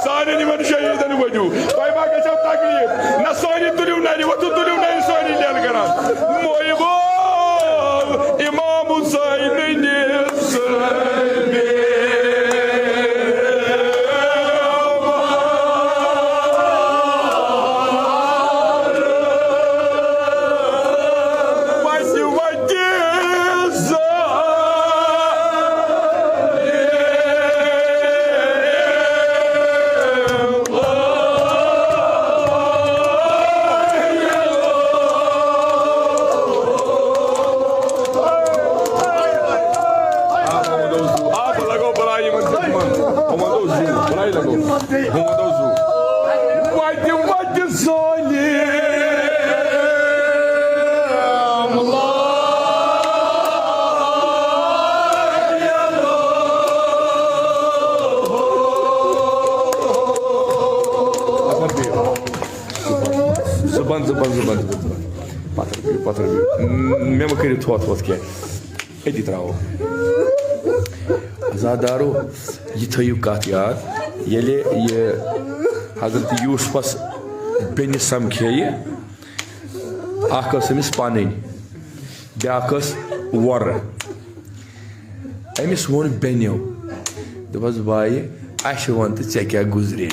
sanin İmam şehiden vücut. Bay bak geçen taklif, nasoni tuliu nari, vatu tuliu nari soni del garan. Moy bol, İmam Musa'nın Zuban. Patır büyük. Memo kırı tuat ki. अति throw आजादारो यह थो कत याद ये हजरत यूसुफस Ben समखे Amish पन ब्यास वर अमिस वोन बेनो दपस भाई अश वन तो ऐ क्या गुजरे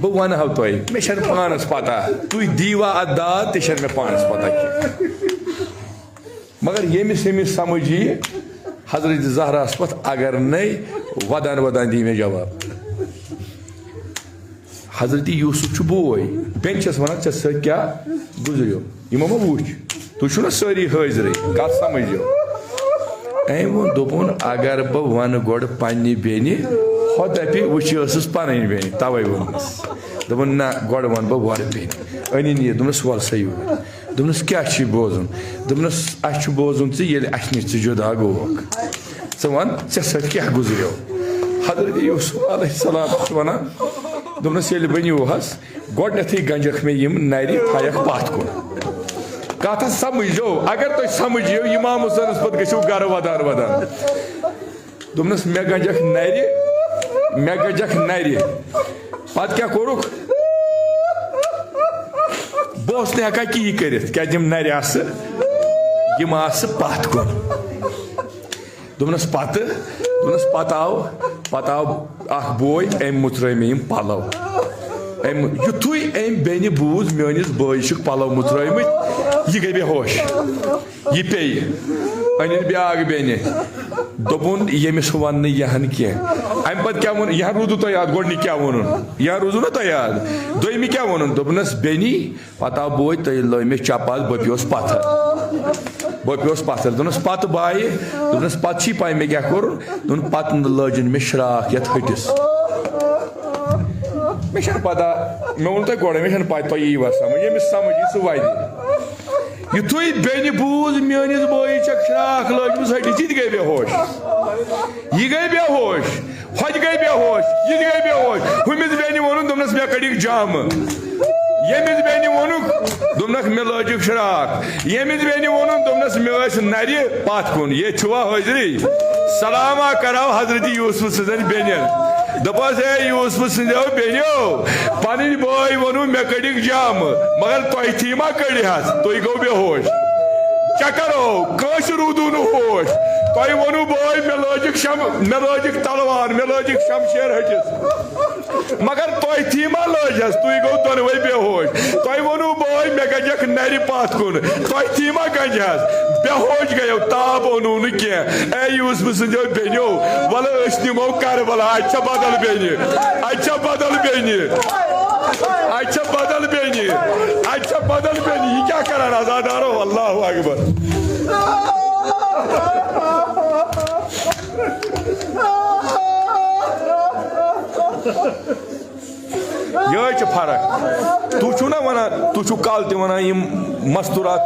बह वन तुह मे पानस पता तुम दीवा अदा ते मे पानस पता कह मगर यमिस यमिस समझ यी हजरत जहरास पत अगर नहीं वदान वदान दी मे जवाब हजरत यूसुफ बोय बेन वन क्या गुजरियो यमो मा वुच तुम सारी हाजिर कत समझो अम वो दोपन अगर बह वन गोड़ पन्ने बेनि हो दपि वुच पन बेन तवे वोनस दोपन ना गोड़ वन बह वर बेन अनिन यह दोपनस वल सा यूर दोपनस क्या बोजन दोपनस अस बोजन ये अस नश जुदा गोक वन क्या गुजरियो हजरत यूसुफ अलैहिस्सलाम वन दोपनस ये बनिवहस गोडनेथ गंजक मे यम नर थयक पत कुन कत समझो अगर तुम समझियो इमाम हुसैन पे गो गर वदान वदान दोपनस मे गंजक नर पत क्या कोरुक बस ना हेकान की कर क्या नर यम पत कुन दोपनस पत आव बोय अम मुत्र मे पलव युथु अम बेन बूज मेनिस बॉइस पलव मुत्रमत यह गई बेहोश यह पे अनिल ब्याक बेन दोपन यमिस वन यहन कह अम पे क्या वो यह रूदू तुम याद गोड क्या वो यह रूजू ना तुम याद दोम क्या वो दोपनस बेनी पत आव बोय तुम लो मे चपात बह पेस पत्थर दोपनस पत बाय दोपनस पत पाई मे क्या कोर दोपन पत लजन मे श्राख ये हटिस मे पता मे वो गोड़ मे पता तुम यी समझ यमिस समझ सह वाद युथु बेन बूज मेनिस बॉइस श्राख लजमस हटिस यह गई बेहोश यह गई बेहोश हज गई बेहोश यह गई बेहोश हुमिस बेन वो दोपनस मे कड़िक जाम यमिस बेन वोनुक दोपनक मे लजिक श्राख यमिस बेन वोन दोपनस मे नर पत कुन ये छुआ हाजिरी सलामा कराव हजरत यूसुफ सजन बेन दपस है यूसुफ सो बेनो पन बॉय वोनु मे कड़िक जाम मगर तुह थी मा कड़ी तुम गो बेहोश क्या करो कस रूदू नु होश तुम वोनु बॉय मे लजिक तलवार मे लजिक शमशेर हटिस मगर तुह थी मा लजस तुम गो दोनवे बेहोश तुम वोनु बॉय मे गंजक नर पत कुन तुह थी मा गंजस बेहोश गयो ताब ओनू न कह ए यूसुफ सो बेनो वल निमो करबला अच्छा बदल बेनि अच्छा बदल बेनि अच्छा बदल बेनि अच्छा बदल बेनि यह क्या करान आजादारो अल्लाह अकबर यह फर्क तुम ना वन तुम कल तना मस्तूरात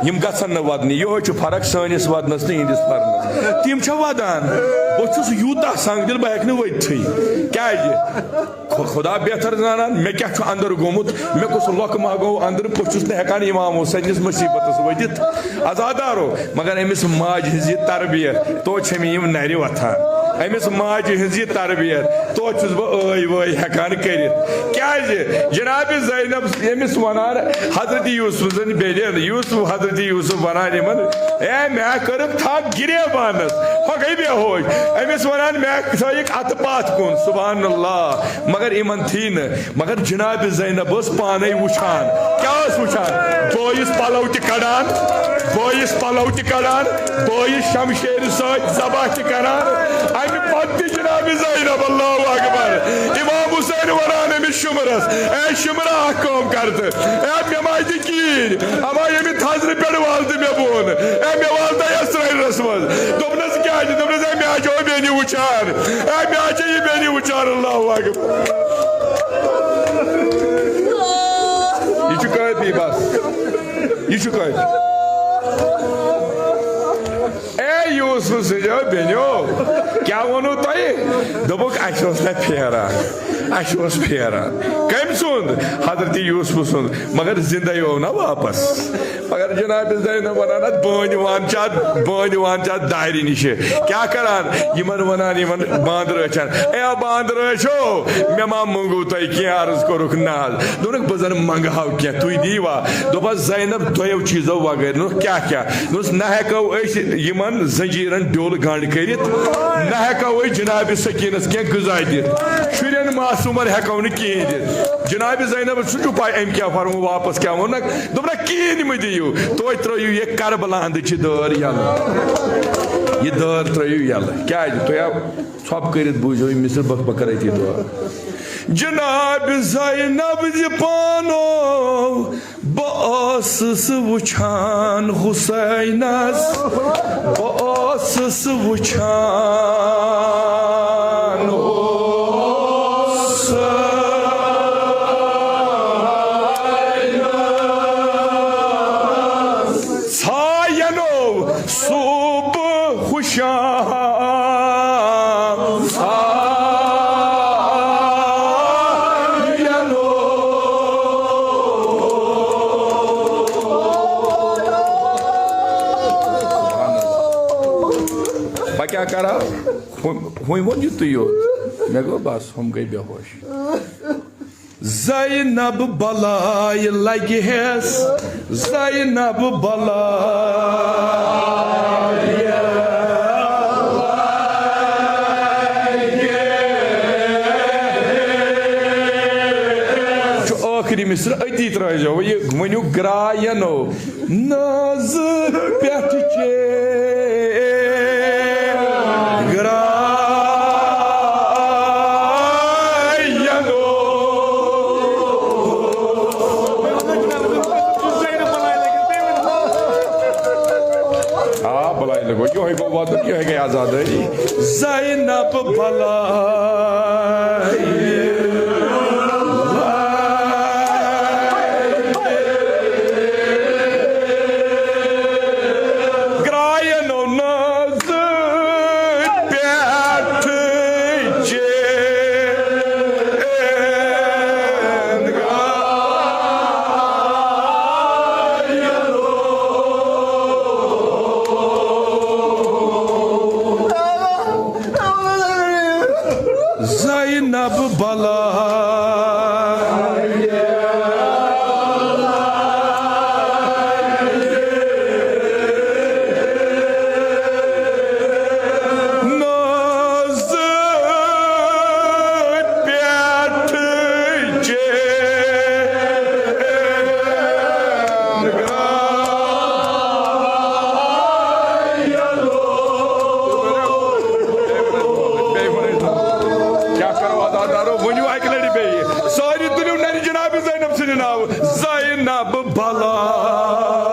यम गसन न वदन यह फर्क सनिस वदनस तो इहंदिस फरनस तम वदान बहुत यूता संग दिल बह हेक वथी क्या खुदा बेहतर जानान मे क्या अंदर गोमुत मे कुछ लकमा गो अंदर बहुत हेकान इमाम हुसैन मुसीबत वदित आजादारो मगर अमिस माज हज तरबियत तो मे नर वथान अमिस माज हज तरबियत तो बह वय हेकान कर क्या जनाब ज़ैनब यमिस वनान हजरत यूसुफ बेन यूसुफ हजरत यूसुफ वनान ए मे कर था गिरे बानस हो गई बेहोश अमिस वनान मे थक अत पत कुन सुभान अल्लाह मगर इमन थी न मगर जनाब ज़ैनब पाने वुचान क्या वुचान बोइस पलव तड़ान बोइस पलव तड़ान बोइस शमशेर सबाह तरान अमि पे जनाब ज़ैनब अल्लाह अकबर इमाम हुसैन वनान अमिस शुमरस ए शुमरा कम कर ए मे माज कीन अमा यमि थजर पे वाल मे बोन ए मे वाल यसरस मज दोपनस क्या दोपनस मे आज बेनि वुचान ए मे आज यह बेनि वुचान अल्लाह अकबर यह काफी बस यह काफी ए यूसुफ सजो बेनो क्या वनो तुम दोक ना फेरान कम सुंद हजरत यूसुफ सुंद मगर जिंदा हो वापस मगर जनाब ज़ैनब वनान बंद दायरी निश क्या करान यमन वनान बांद रचान ए बांद रचो मे मा मंगू तुम क्या अर्ज कोरुक नाज दोनक बजन मंगहाव क्या तुई दीवा दोपस ज़ैनब दोयो चीजों वगैर क्या क्या न हेको यमन जंजीरन डोल गंड कर न हेको जनाब सकीनस क्या गुजा दित शुरन मासूमन हेको न कहें दित जनाब ज़ैनब सह पाई अम क्या फरमो वापस क्या वोनक दोपना कहें मत दियो तुम त्रो ये करबला अंदर दर यल ये दर त्रो यल क्या तुम छप कर बूझो मिसल बकर अति दुआ जनाब ज़ैनब पानो बस वुछान हुसैनस बस वुछान सायनो सुबह खुशाम क्या करा हुई वो युत मे गो बस हम गई बेहोश ज़ैनब बलाय लगे हेस ज़ैनब बलाय आखिरी मिसर अति त्रजो ये वनु ग्रायनो नाज पेट चे आजादी ज़ैनब बलाय ग्रायनो नाज पेट चे ज़ैनब बलाय नाज़ पेट चे सारी तुलियो नरी जनाब ज़ैनब से नाव ज़ैनब बलाय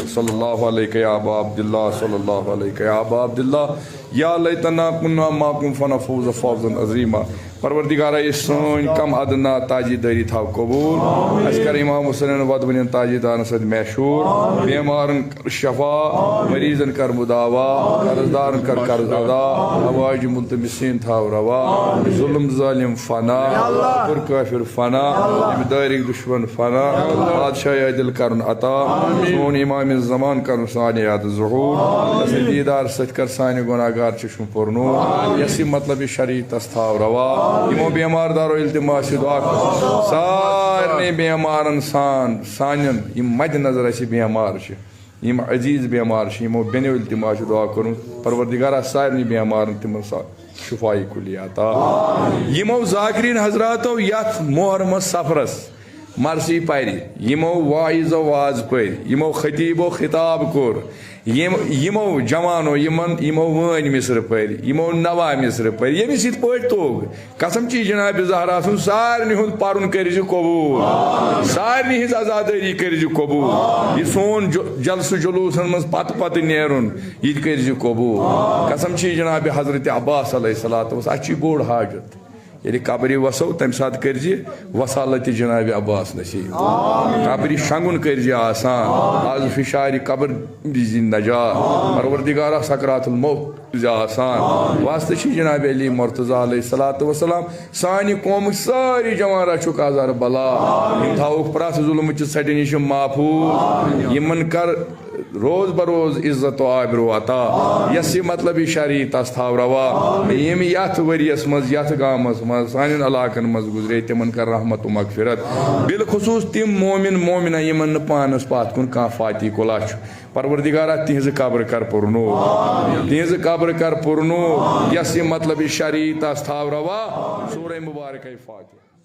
सल्लल्लाहु अलैहि या अबा अब्दुल्लाह सल्लल्लाहु अलैहि या अबा अब्दुल्लाह या लैतना कुन्ना माकुम फनफूज फौजन अज़ीमा परवरदिगार सोन कम अदना ताजीदारी थाव कबूल अस्कर इमाम हुसैन वदबन ताजीदार सद मशहूर बीमारन कर शफा मरीजन कर मुदावा कर्जदारन कर कर्ज अदा हवाज मुल्तमिसीन थाव रवा जुल्म जालिम फना पुर काफिर फना इमदारी दुश्मन फना बादशाह दिल करन अता सोन इमाम ज़मान कर साने याद ज़ुहूर दीदार सद कर साने गुनाहगार चश्म पुरनो यसी मतलब शरी तस्ताव रवा यमो बेमार दारो इल्तिमास दुआ सारे बेमारन सानन यम मद नजर अस बेमार यम अजीज बेमार यमो बेनो इल्तिमास दुआ करूँ परवरदिगार सारे बेमारन तिम शुफाई कुलियाता यमो ज़ाकिरीन हजरातो यथ मुहर्रम सफरस मरसी पर यमो वाइजो वाज पर यमो खतीबो खिताब कोर यमो जवानो यमो वन मिस्र पर यमो नवा मिस्र पर यमिस इत पट तोग कसम ची जनाब ज़हरा सुन सारनि हुंद पारुन करिजु कबूल सारनि हिज आजादी करिजु कबूल ये सोन जलसु जुलूसन मज पत पत नेरुन ये करिजु कबूल कसम ची जनाब हजरत अब्बास अलैहिस्सलातु वस अच्छी बोड़ हाजत ये कब्र वसो तम सात करजे वसालत जनाब अब्बास नसीब कब्र शंगुन करजे आसान आज फिशार कब्र नजात परवरदिगारा सकरातुल मौत आसान वास्ते जनाब अली मुर्तज़ा अलैहिस्सलातु वस्सलाम सानि कौम सारी जवान रचुक आजार बला थोक प्रथ जुल्म सटि निश महफूज यमन कर रोज बरोज इज्जत आबरू अता यस मतलब शरी तस थाव रवा यम यथ वरियस मज यथ गामस मज सान इलाकन मज गुजरे तिमन कर रहमत मगफिरत बिलखुसूस तिम मोमिन मोमिना यमन पानस पात कुन कह फाती कुला परवरदिगारा तिहज कब्र कर पुरनो तिहज कब्र कर पुरनो यस मतलब शरी तस थाव रवा सूरह मुबारक फातिहा।